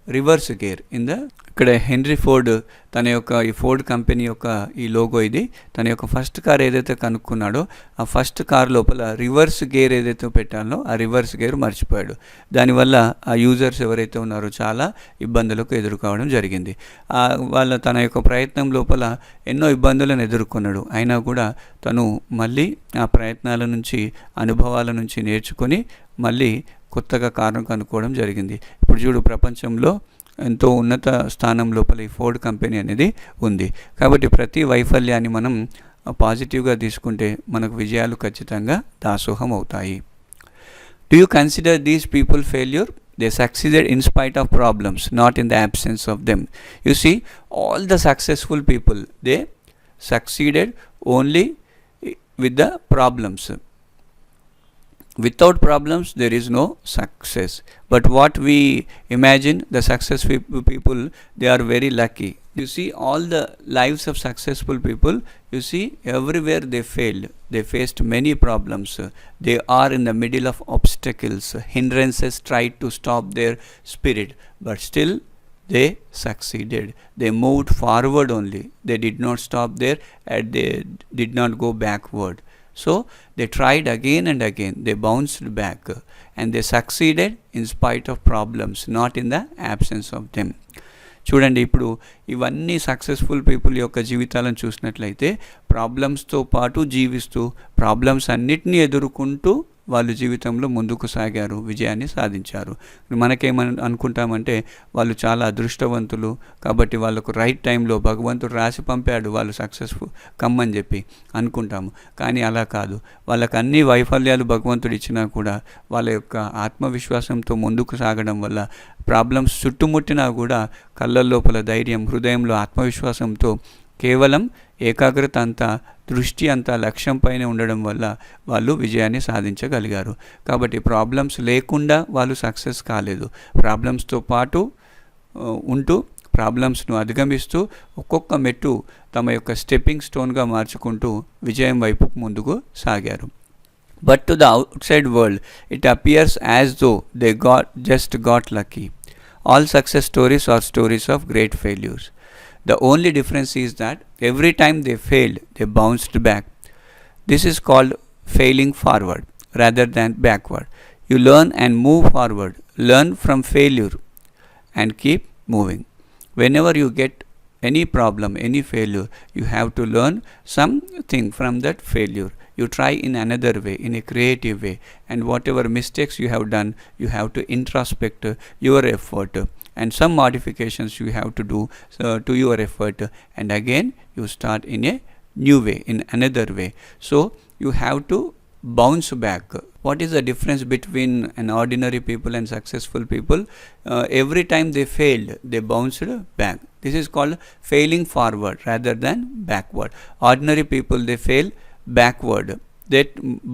reverse gear in the, ఇక్కడ henry Ford తన యొక్క ఈ Ford company యొక్క ఈ logo ఇది. తన యొక్క first car ఏదైతే కనుక్కున్నాడో ఆ ఫస్ట్ కార్ లోపల రివర్స్ గేర్ ఏదైతే పెట్టాలో ఆ రివర్స్ గేర్ మర్చిపోయాడు. దానివల్ల ఆ యూజర్స్ ఎవరైతే ఉన్నారో చాలా ఇబ్బందులకు ఎదుర్కోవడం జరిగింది. తన యొక్క ప్రయత్నం లోపల ఎన్నో ఇబ్బందులను ఎదుర్కొన్నాడు. అయినా కూడా తను మళ్ళీ ఆ ప్రయత్నాల నుంచి, అనుభవాల నుంచి నేర్చుకొని మళ్ళీ కొత్తగా కారును కనుక్కోవడం జరిగింది. ఇప్పుడు చూడు, ప్రపంచంలో ఎంతో ఉన్నత స్థానం లోపల ఈ ఫోర్డ్ కంపెనీ అనేది ఉంది. కాబట్టి ప్రతి వైఫల్యాన్ని మనం పాజిటివ్గా తీసుకుంటే మనకు విజయాలు ఖచ్చితంగా దాసోహం అవుతాయి. Do you consider these people failure? They succeeded in spite of problems, not in the absence of them. You see, all the successful people, they succeeded only with the problems. Without problems, there is no success. But what we imagine, the successful people, they are very lucky. You see, all the lives of successful people, you see, everywhere they failed. They faced many problems. They are in the middle of obstacles. Hindrances tried to stop their spirit, but still they succeeded. They moved forward only. They did not stop there, and they did not go backward. So they tried again and again. They bounced back and they succeeded in spite of problems, not in the absence of them. చూడండి, ఇప్పుడు ఇవన్నీ successful people యొక్క జీవితాలను చూసినట్లయితే ప్రాబ్లమ్స్తో పాటు జీవిస్తూ, problems అన్నిటినీ ఎదుర్కొంటూ వాళ్ళు జీవితంలో ముందుకు సాగారు, విజయాన్ని సాధించారు. మనకేమని అనుకుంటామంటే వాళ్ళు చాలా అదృష్టవంతులు కాబట్టి వాళ్ళకు రైట్ టైంలో భగవంతుడు రాసి పంపాడు, వాళ్ళు సక్సెస్ఫుల్ కమ్మని చెప్పి అనుకుంటాము. కానీ అలా కాదు. వాళ్ళకు అన్ని వైఫల్యాలు భగవంతుడు ఇచ్చినా కూడా వాళ్ళ యొక్క ఆత్మవిశ్వాసంతో ముందుకు సాగడం వల్ల ప్రాబ్లమ్స్ చుట్టుముట్టినా కూడా కళ్ళ లోపల ధైర్యం, హృదయంలో ఆత్మవిశ్వాసంతో కేవలం ఏకాగ్రత అంతా, దృష్టి అంతా లక్ష్యం పైన ఉండడం వల్ల వాళ్ళు విజయాన్ని సాధించగలిగారు. కాబట్టి ప్రాబ్లమ్స్ లేకుండా వాళ్ళు సక్సెస్ కాలేదు. ప్రాబ్లమ్స్తో పాటు ఉంటూ ప్రాబ్లమ్స్ను అధిగమిస్తూ ఒక్కొక్క మెట్టు తమ యొక్క స్టెప్పింగ్ స్టోన్గా మార్చుకుంటూ విజయం వైపు ముందుకు సాగారు. But to the outside world, it appears as though they just got lucky. All success stories are stories of great failures. The only difference is that every time they failed, they bounced back. This is called failing forward rather than backward. You learn and move forward, learn from failure and keep moving. Whenever you get any problem, any failure, you have to learn something from that failure. You try in another way, in a creative way, and whatever mistakes you have done, you have to introspect your effort, and some modifications you have to do to your effort, and again you start in a new way, in another way. So you have to bounce back. What is the difference between an ordinary people and successful people? Every time they failed, they bounced back. This is called failing forward rather than backward. Ordinary people, they fail backward,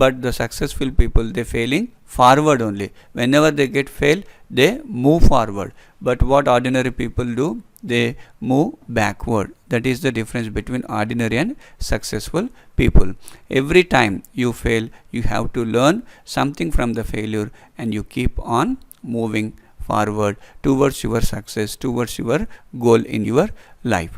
but the successful people, they failing forward only. Whenever they get fail, they move forward. But what ordinary people do, they move backward. That is the difference between ordinary and successful people. Every time you fail, you have to learn something from the failure, and you keep on moving forward towards your success, towards your goal in your life.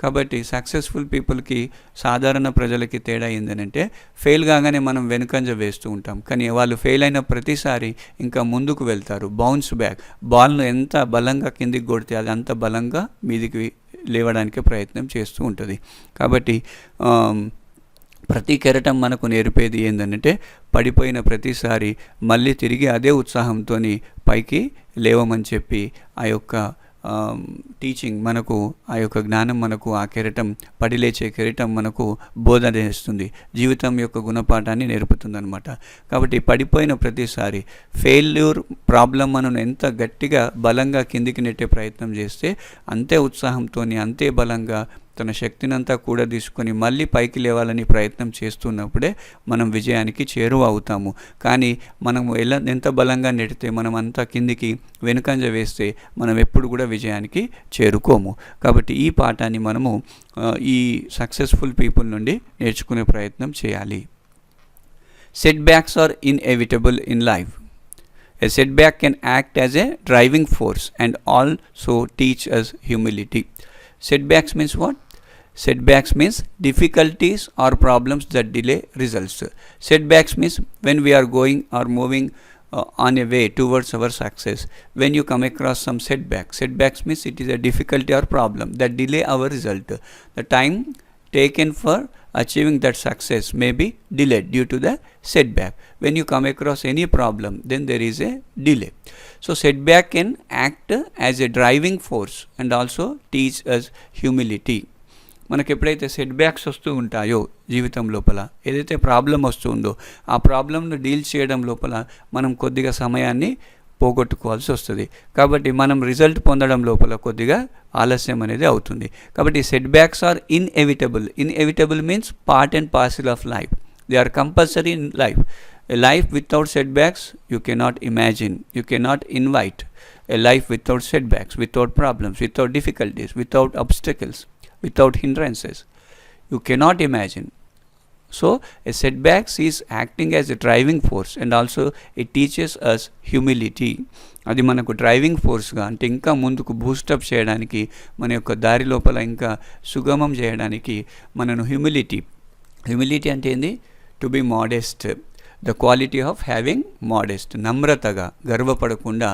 కాబట్టి successful పీపుల్కి సాధారణ ప్రజలకి తేడా ఏంటంటే, fail కాగానే మనం వెనుకంజ వేస్తూ ఉంటాం, కానీ వాళ్ళు ఫెయిల్ అయిన ప్రతిసారి ఇంకా ముందుకు వెళ్తారు. Bounce back. బాల్ను ఎంత బలంగా కిందికి కొడితే అది అంత బలంగా మీదికి లేవడానికి ప్రయత్నం చేస్తూ ఉంటుంది. కాబట్టి ప్రతి కెరటం మనకు నేర్పేది ఏంటంటే, పడిపోయిన ప్రతిసారి మళ్ళీ తిరిగి అదే ఉత్సాహంతో పైకి లేవమని చెప్పి ఆ యొక్క టీచింగ్ మనకు, ఆ యొక్క జ్ఞానం మనకు, ఆ కెరటం, పడిలేచే కెరటం మనకు బోధన చేస్తుంది, జీవితం యొక్క గుణపాఠాన్ని నేర్పుతుంది అనమాట. కాబట్టి పడిపోయిన ప్రతిసారి ఫెయిల్యూర్ ప్రాబ్లం మనం ఎంత గట్టిగా బలంగా కిందికి నెట్టే ప్రయత్నం చేస్తే అంతే ఉత్సాహంతో, అంతే బలంగా తన శక్తినంతా కూడా తీసుకొని మళ్ళీ పైకి లేవాలని ప్రయత్నం చేస్తున్నప్పుడే మనం విజయానికి చేరువ అవుతాము. కానీ మనము ఎంత బలంగా నెడితే, మనం అంతా కిందికి వెనుకంజ వేస్తే మనం ఎప్పుడు కూడా విజయానికి చేరుకోము. కాబట్టి ఈ పాఠాన్ని మనము ఈ సక్సెస్ఫుల్ పీపుల్ నుండి నేర్చుకునే ప్రయత్నం చేయాలి. Setbacks are inevitable in life. A setback can act as a driving force and also teach us humility. Setbacks means what? Setbacks means difficulties or problems that delay results. Setbacks means when we are going or moving on a way towards our success. When you come across some setbacks means it is a difficulty or problem that delay our result. The time taken for achieving that success may be delayed due to the setback. When you come across any problem, then there is a delay. So setback can act as a driving force and also teach us humility. మనకు ఎప్పుడైతే set backs వస్తూ ఉంటాయో జీవితం లోపల, ఏదైతే problem వస్తుందో ఆ ప్రాబ్లంను deal చేయడం లోపల మనం కొద్దిగా సమయాన్ని పోగొట్టుకోవాల్సి వస్తుంది. కాబట్టి మనం రిజల్ట్ పొందడం లోపల కొద్దిగా ఆలస్యం అనేది అవుతుంది. కాబట్టి setbacks are inevitable. Inevitable means part and parcel of life. They are compulsory in life. A life without setbacks you cannot imagine, you cannot invite. A life without setbacks, without problems, without difficulties, without obstacles, without hindrances, you cannot imagine. So a setbacks is acting as a driving force and also it teaches us humility. అది మనకు driving ఫోర్స్గా, అంటే ఇంకా ముందుకు boost up చేయడానికి, మన యొక్క దారి లోపల ఇంకా సుగమం చేయడానికి మనను హ్యూమిలిటీ అంటే ఏంది? To be modest. The quality of having modest. నమ్రతగా, గర్వపడకుండా,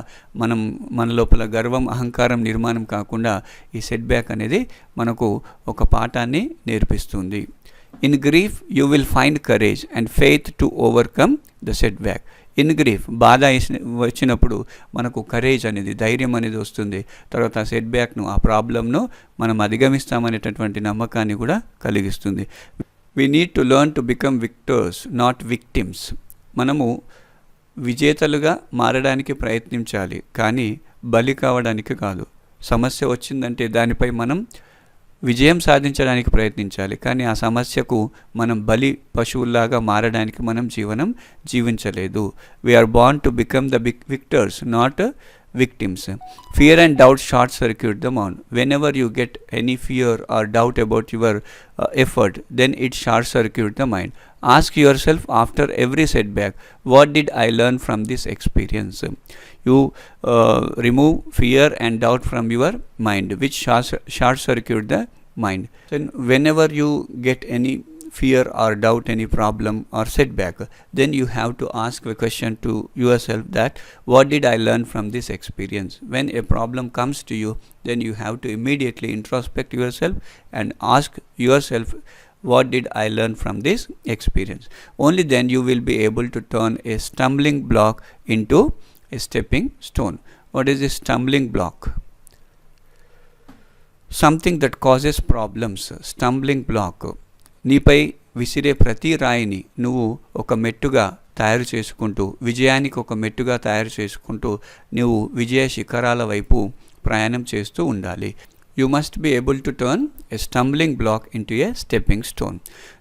మన లోపల గర్వం, అహంకారం నిర్మాణం కాకుండా ఈ సెట్బ్యాక్ అనేది మనకు ఒక పాఠాన్ని నేర్పిస్తుంది. In grief you will find courage and faith to overcome the setback. In grief, బాధ వచ్చినప్పుడు మనకు కరేజ్ అనేది, ధైర్యం అనేది వస్తుంది. తర్వాత సెట్బ్యాక్ను, ఆ ప్రాబ్లంను మనం అధిగమిస్తామనేటటువంటి నమ్మకాన్ని కూడా కలిగిస్తుంది. We need to learn to become victors, not victims. మనము విజేతలుగా మారడానికి ప్రయత్నించాలి, కానీ బలి కావడానికి కాదు. సమస్య వచ్చిందంటే దానిపై మనం విజయం సాధించడానికి ప్రయత్నించాలి, కానీ ఆ సమస్యకు మనం బలి పశువుల్లాగా మారడానికి మనం జీవించలేదు. We're born to become the victors, not victims. Fear and doubt short circuit the mind. Whenever you get any fear or doubt about your effort, then it short circuit the mind. Ask yourself after every setback, what did I learn from this experience? You remove fear and doubt from your mind, which short circuit the mind. So whenever you get any fear or doubt, any problem or setback, then you have to ask a question to yourself that what did I learn from this experience? When a problem comes to you, then you have to immediately introspect yourself and ask yourself, what did I learn from this experience? Only then you will be able to turn a stumbling block into a stepping stone. What is a stumbling block? Something that causes problems. Stumbling block. నీపై విసిరే ప్రతి రాయిని నువ్వు ఒక మెట్టుగా తయారు చేసుకుంటూ, విజయానికి ఒక మెట్టుగా తయారు చేసుకుంటూ నువ్వు విజయ శిఖరాల వైపు ప్రయాణం చేస్తూ ఉండాలి. You must be able to turn a stumbling block into a stepping stone.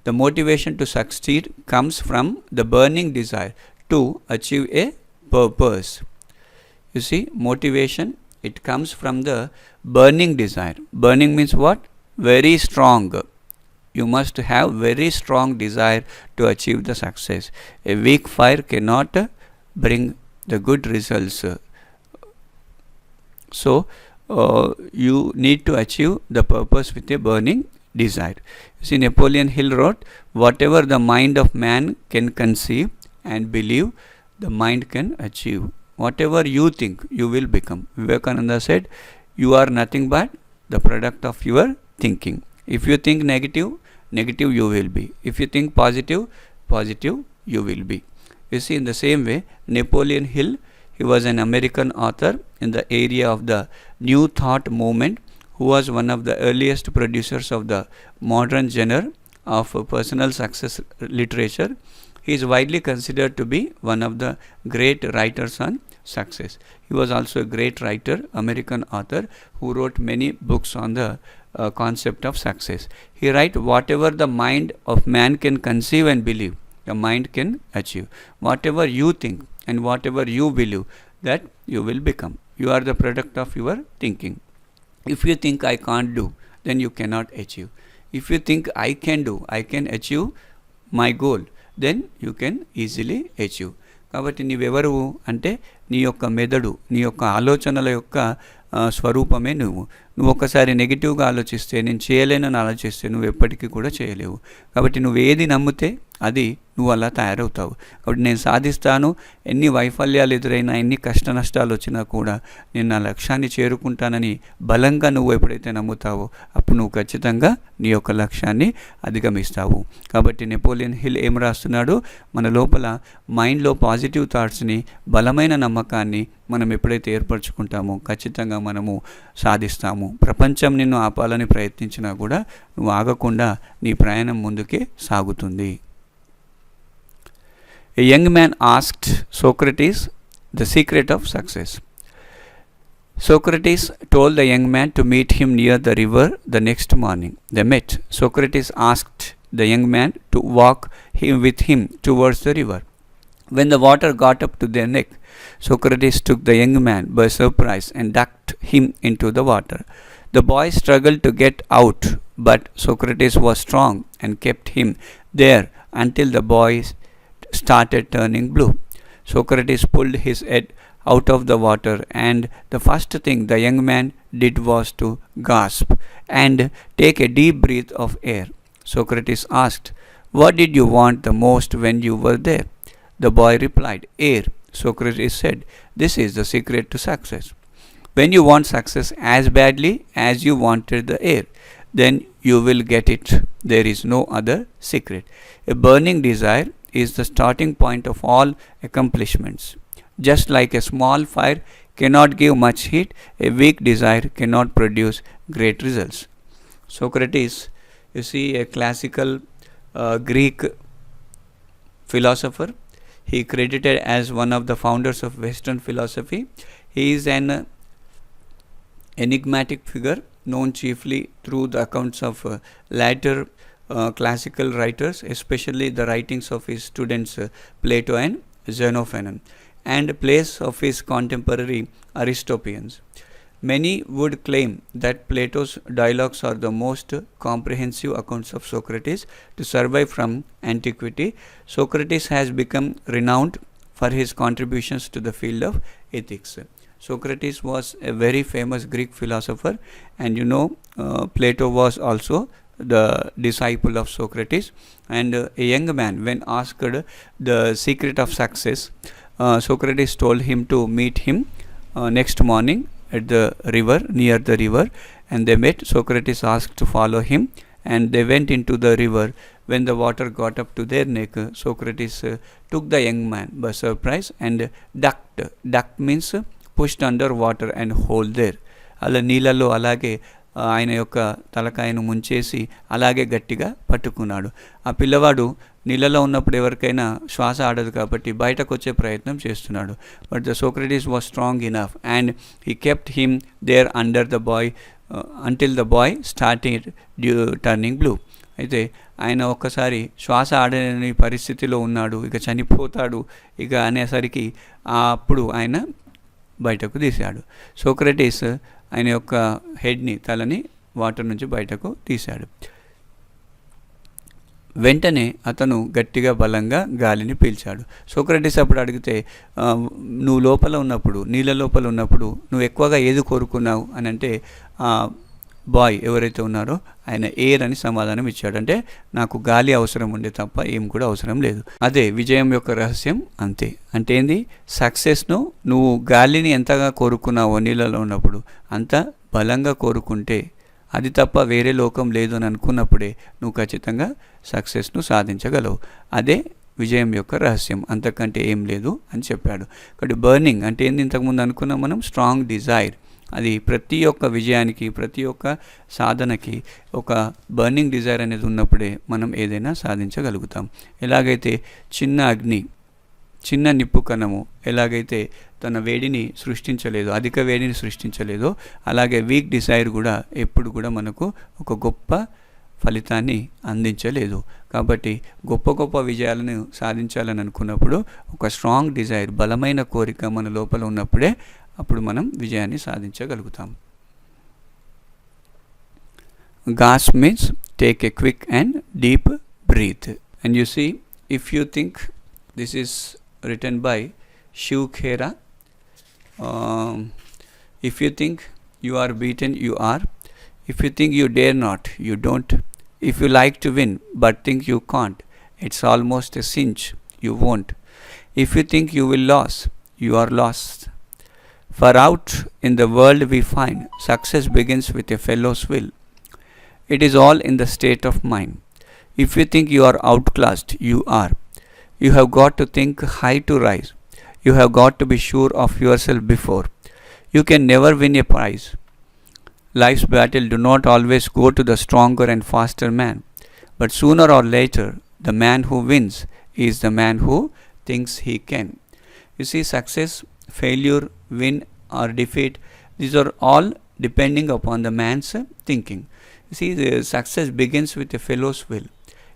The motivation to succeed comes from the burning desire to achieve a purpose. You see, motivation, it comes from the burning desire. Burning means what? Very strong. You must have very strong desire to achieve the success. A weak fire cannot bring the good results. So you need to achieve the purpose with a burning desire. See, Napoleon Hill wrote, whatever the mind of man can conceive and believe, the mind can achieve. Whatever you think, you will become. Vivekananda said, you are nothing but the product of your thinking. If you think negative, negative you will be. If you think positive, positive you will be. You see, in the same way, Napoleon Hill, he was an American author in the area of the New Thought movement, who was one of the earliest producers of the modern genre of personal success literature. He is widely considered to be one of the great writers on success. He was also a great writer, American author, who wrote many books on the concept of success. He writes, whatever the mind of man can conceive and believe, the mind can achieve. Whatever you think and whatever you believe, that you will become. You are the product of your thinking. If you think I can't do, then you cannot achieve. If you think I can do, I can achieve my goal, then you can easily achieve. కాబట్టి నీవెవరు అంటే నీ యొక్క మెదడు, నీ యొక్క ఆలోచనల యొక్క స్వరూపమే నువ్వు. నువ్వు ఒకసారి నెగిటివ్గా ఆలోచిస్తే, నేను చేయలేనని ఆలోచిస్తే నువ్వు ఎప్పటికీ కూడా చేయలేవు. కాబట్టి నువ్వు ఏది నమ్మితే అది నువ్వు అలా తయారవుతావు. కాబట్టి నేను సాధిస్తాను, ఎన్ని వైఫల్యాలు ఎదురైనా, ఎన్ని కష్ట నష్టాలు వచ్చినా కూడా నేను నా లక్ష్యాన్ని చేరుకుంటానని బలంగా నువ్వు ఎప్పుడైతే నమ్ముతావో, అప్పుడు నువ్వు ఖచ్చితంగా నీ యొక్క లక్ష్యాన్ని అధిగమిస్తావు. కాబట్టి నెపోలియన్ హిల్ ఏం రాస్తున్నాడు, మన లోపల మైండ్లో పాజిటివ్ థాట్స్ని, బలమైన నమ్మకాన్ని మనం ఎప్పుడైతే ఏర్పరచుకుంటామో ఖచ్చితంగా మనము సాధిస్తాము. ప్రపంచం నిన్ను ఆపాలని ప్రయత్నించినా కూడా నువ్వు ఆగకుండా నీ ప్రయాణం ముందుకే సాగుతుంది. A young man asked Socrates the secret of success. Socrates told the young man to meet him near the river the next morning. They met. Socrates asked the young man to walk with him towards the river. When the water got up to their neck, Socrates took the young man by surprise and ducked him into the water. The boy struggled to get out, but Socrates was strong and kept him there until the boy started turning blue. Socrates pulled his head out of the water, and the first thing the young man did was to gasp and take a deep breath of air. Socrates asked, what did you want the most when you were there? The boy replied, air. Socrates said, this is the secret to success. When you want success as badly as you wanted the air, then you will get it. There is no other secret. A burning desire is the starting point of all accomplishments. Just like a small fire cannot give much heat, a weak desire cannot produce great results. Socrates, you see, a classical Greek philosopher. He credited as one of the founders of Western philosophy. He is an enigmatic figure known chiefly through the accounts of later classical writers, especially the writings of his students Plato and Xenophon, and plays of his contemporary Aristophanes. Many would claim that Plato's dialogues are the most comprehensive accounts of Socrates to survive from antiquity. Socrates has become renowned for his contributions to the field of ethics. Socrates was a very famous Greek philosopher, and Plato was also the disciple of Socrates. And a young man, when asked the secret of success, Socrates told him to meet him next morning at the river, near the river, and they met. Socrates asked to follow him, and they went into the river. When the water got up to their neck, Socrates took the young man by surprise and ducked. Ducked means pushed under water and hold there. అలా నీళ్ళలో అలాగే ఆయన యొక్క తలకాయను ముంచేసి అలాగే గట్టిగా పట్టుకున్నాడు. ఆ పిల్లవాడు నీళ్ళలో ఉన్నప్పుడు ఎవరికైనా శ్వాస ఆడదు కాబట్టి బయటకు వచ్చే ప్రయత్నం చేస్తున్నాడు. But the Socrates was strong enough and he kept him there under the boy until the boy started turning blue. అయితే ఆయన ఒక్కసారి శ్వాస ఆడని పరిస్థితిలో ఉన్నాడు, ఇక చనిపోతాడు ఇక అనేసరికి అప్పుడు ఆయన బయటకు తీశాడు. సోక్రటీస్ ఆయన యొక్క హెడ్ని, తలని వాటర్ నుంచి బయటకు తీశాడు. వెంటనే అతను గట్టిగా బలంగా గాలిని పీల్చాడు. సోక్రటీస్ అప్పుడు అడిగితే, నువ్వు లోపల ఉన్నప్పుడు, నీళ్ళ లోపల ఉన్నప్పుడు నువ్వు ఎక్కువగా ఏది కోరుకున్నావు అని అంటే బాయ్ ఎవరైతే ఉన్నారో ఆయన ఎయిర్ అని సమాధానం ఇచ్చాడు. అంటే నాకు గాలి అవసరం ఉండే తప్ప ఏం కూడా అవసరం లేదు. అదే విజయం యొక్క రహస్యం. అంతే. అంటే ఏంది? సక్సెస్ను నువ్వు గాలిని ఎంతగా కోరుకున్నావో నీళ్ళలో ఉన్నప్పుడు అంత బలంగా కోరుకుంటే, అది తప్ప వేరే లోకం లేదు అని అనుకున్నప్పుడే నువ్వు ఖచ్చితంగా సక్సెస్ను సాధించగలవు. అదే విజయం యొక్క రహస్యం, అంతకంటే ఏం లేదు అని చెప్పాడు. కాబట్టి బర్నింగ్ అంటే ఏంది? ఇంతకుముందు అనుకున్నాం మనం, స్ట్రాంగ్ డిజైర్. అది ప్రతి ఒక్క విజయానికి, ప్రతి ఒక్క సాధనకి ఒక బర్నింగ్ డిజైర్ అనేది ఉన్నప్పుడే మనం ఏదైనా సాధించగలుగుతాం. ఎలాగైతే చిన్న అగ్ని, చిన్న నిప్పు కణము ఎలాగైతే తన వేడిని సృష్టించలేదో, అధిక వేడిని సృష్టించలేదో, అలాగే వీక్ డిజైర్ కూడా ఎప్పుడు కూడా మనకు ఒక గొప్ప ఫలితాన్ని అందించలేదు. కాబట్టి గొప్ప గొప్ప విజయాలను సాధించాలని అనుకున్నప్పుడు ఒక స్ట్రాంగ్ డిజైర్, బలమైన కోరిక మన లోపల ఉన్నప్పుడే అప్పుడు మనం విజయాన్ని సాధించగలుగుతాం. Gasp means take a quick and deep breath. And you see, if you think, this is written by Shiv Khera, if you think you are beaten, you are. If you think you dare not, you don't. If you like to win but think you can't, it's almost a cinch, you won't. If you think you will lose, you are lost. For out in the world we find success begins with a fellow's will. It is all in the state of mind. If you think you are outclassed, you are. You have got to think high to rise. You have got to be sure of yourself before. You can never win a prize. Life's battle do not always go to the stronger and faster man, but sooner or later the man who wins is the man who thinks he can. You see, success, failure, win or defeat, these are all depending upon the man's thinking. You see, the success begins with a fellow's will.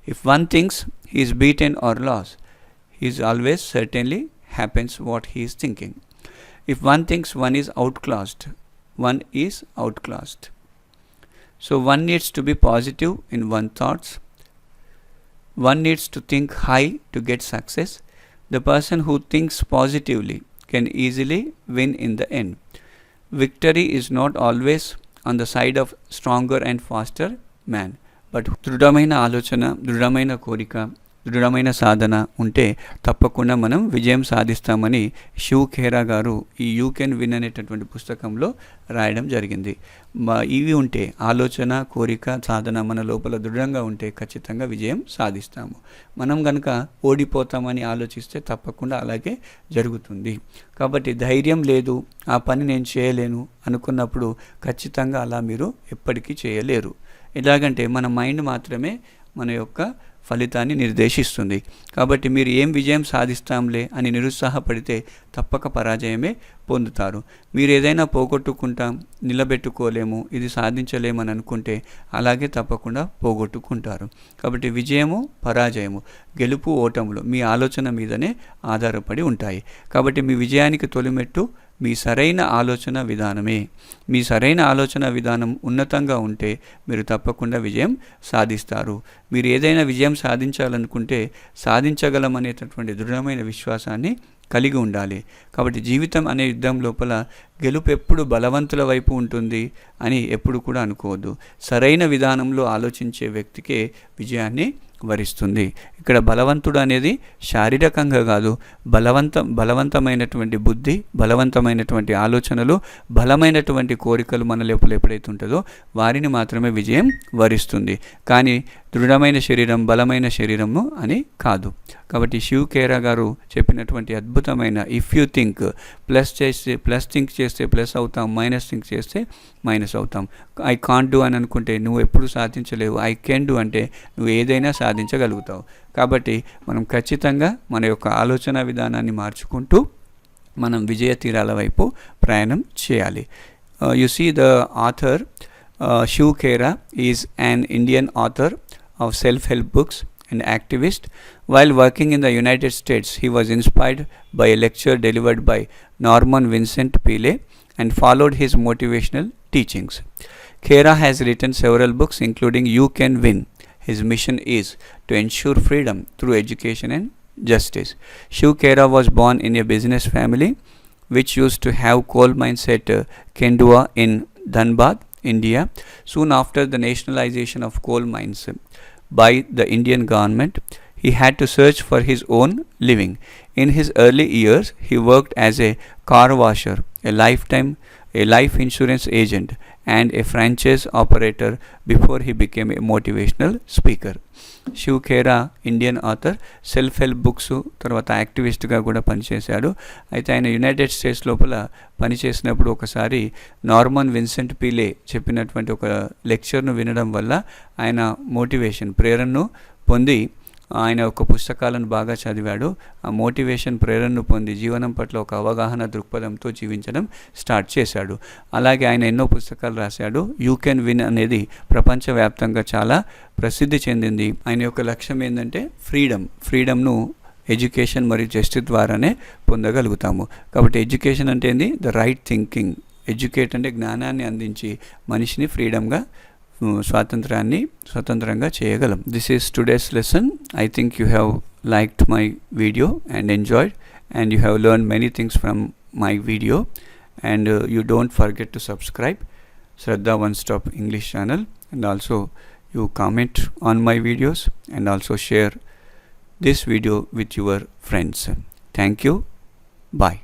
If one thinks he is beaten or lost, he is always certainly happens what he is thinking. If one thinks one is outclassed, one is outclassed. So one needs to be positive in one's thoughts. One needs to think high to get success. The person who thinks positively can easily win in the end. Victory is not always on the side of stronger and faster man, but దృఢమైన ఆలోచన, దృఢమైన కోరిక, దృఢమైన సాధన ఉంటే తప్పకుండా మనం విజయం సాధిస్తామని శివ్ ఖేరా గారు ఈ యూ కెన్ విన్ అనేటటువంటి పుస్తకంలో రాయడం జరిగింది. ఇవి ఉంటే, ఆలోచన, కోరిక, సాధన మన లోపల దృఢంగా ఉంటే ఖచ్చితంగా విజయం సాధిస్తాము. మనం కనుక ఓడిపోతామని ఆలోచిస్తే తప్పకుండా అలాగే జరుగుతుంది. కాబట్టి ధైర్యం లేదు, ఆ పని నేను చేయలేను అనుకున్నప్పుడు ఖచ్చితంగా అలా మీరు ఎప్పటికీ చేయలేరు. ఎలాగంటే మన మైండ్ మాత్రమే మన యొక్క ఫలితాన్ని నిర్దేశిస్తుంది. కాబట్టి మీరు ఏం విజయం సాధిస్తాంలే అని నిరుత్సాహపడితే తప్పక పరాజయమే పొందుతారు. మీరు ఏదైనా పోగొట్టుకుంటాం, నిలబెట్టుకోలేము, ఇది సాధించలేమని అనుకుంటే అలాగే తప్పకుండా పోగొట్టుకుంటారు. కాబట్టి విజయము, పరాజయము, గెలుపు, ఓటములు మీ ఆలోచన మీదనే ఆధారపడి ఉంటాయి. కాబట్టి మీ విజయానికి తొలిమెట్టు మీ సరైన ఆలోచన విధానమే. మీ సరైన ఆలోచన విధానం ఉన్నతంగా ఉంటే మీరు తప్పకుండా విజయం సాధిస్తారు. మీరు ఏదైనా విజయం సాధించాలనుకుంటే సాధించగలమనేటటువంటి దృఢమైన విశ్వాసాన్ని కలిగి ఉండాలి. కాబట్టి జీవితం అనే యుద్ధం లోపల గెలుపు ఎప్పుడు బలవంతుల వైపు ఉంటుంది అని ఎప్పుడు కూడా అనుకోవద్దు. సరైన విధానంలో ఆలోచించే వ్యక్తికే విజయాన్ని వరిస్తుంది. ఇక్కడ బలవంతుడు అనేది శారీరకంగా కాదు, బలవంతమైనటువంటి బుద్ధి, బలవంతమైనటువంటి ఆలోచనలు, బలమైనటువంటి కోరికలు మన లోపల ఎప్పుడైతే ఉంటుందో వారిని మాత్రమే విజయం వరిస్తుంది. కానీ దృఢమైన శరీరం, బలమైన శరీరము అని కాదు. కాబట్టి శివ్ ఖేరా గారు చెప్పినటువంటి అద్భుతమైన ఇఫ్ యూ థింక్ థింక్ చేస్తే ప్లస్ అవుతాం, మైనస్ థింక్ చేస్తే మైనస్ అవుతాం. ఐ కాంట్ డూ అని అనుకుంటే నువ్వు ఎప్పుడు సాధించలేవు, ఐ కెన్ డూ అంటే నువ్వు ఏదైనా సాధించగలుగుతావు. కాబట్టి మనం ఖచ్చితంగా మన యొక్క ఆలోచన విధానాన్ని మార్చుకుంటూ మనం విజయ తీరాల వైపు ప్రయాణం చేయాలి. You see the author Shiv Khera is an Indian author of self-help books and activist. While working in the United States, he was inspired by a lecture delivered by Norman Vincent Peale and followed his motivational teachings. Khera has written several books including You Can Win. His mission is to ensure freedom through education and justice. Shiv Khera was born in a business family which used to have coal mines at Kendua in Dhanbad, India. Soon after the nationalization of coal mines by the Indian government, he had to search for his own living. In his early years, he worked as a car washer, a life insurance agent, and a franchise operator before he became a motivational speaker. Shiv Khera Indian author, self help books, తర్వాత యాక్టివిస్ట్గా కూడా పనిచేశాడు. అయితే ఆయన United states లోపల పనిచేసినప్పుడు ఒకసారి Norman Vincent Pele చెప్పినటువంటి ఒక లెక్చర్ను వినడం వల్ల ఆయన ప్రేరణను పొంది ఆయన ఒక పుస్తకాలను బాగా చదివాడు. ఆ మోటివేషన్ ప్రేరణను పొంది జీవనం పట్ల ఒక అవగాహన దృక్పథంతో జీవించడం స్టార్ట్ చేశాడు. అలాగే ఆయన ఎన్నో పుస్తకాలు రాశాడు. యూ కెన్ విన్ అనేది ప్రపంచవ్యాప్తంగా చాలా ప్రసిద్ధి చెందింది. ఆయన యొక్క లక్ష్యం ఏంటంటే ఫ్రీడమ్ను ఎడ్యుకేషన్ మరియు జస్టిస్ ద్వారానే పొందగలుగుతాము. కాబట్టి ఎడ్యుకేషన్ అంటే ఏంది? The right thinking. ఎడ్యుకేట్ అంటే జ్ఞానాన్ని అందించి మనిషిని ఫ్రీడమ్గా స్వతంత్రంగా చేయగలం. This is today's lesson. I think you have liked my video and enjoyed, and you have learned many things from my video, and you don't forget to subscribe Shraddha One Stop English channel, and also you comment on my videos and also share this video with your friends. Thank you. Bye.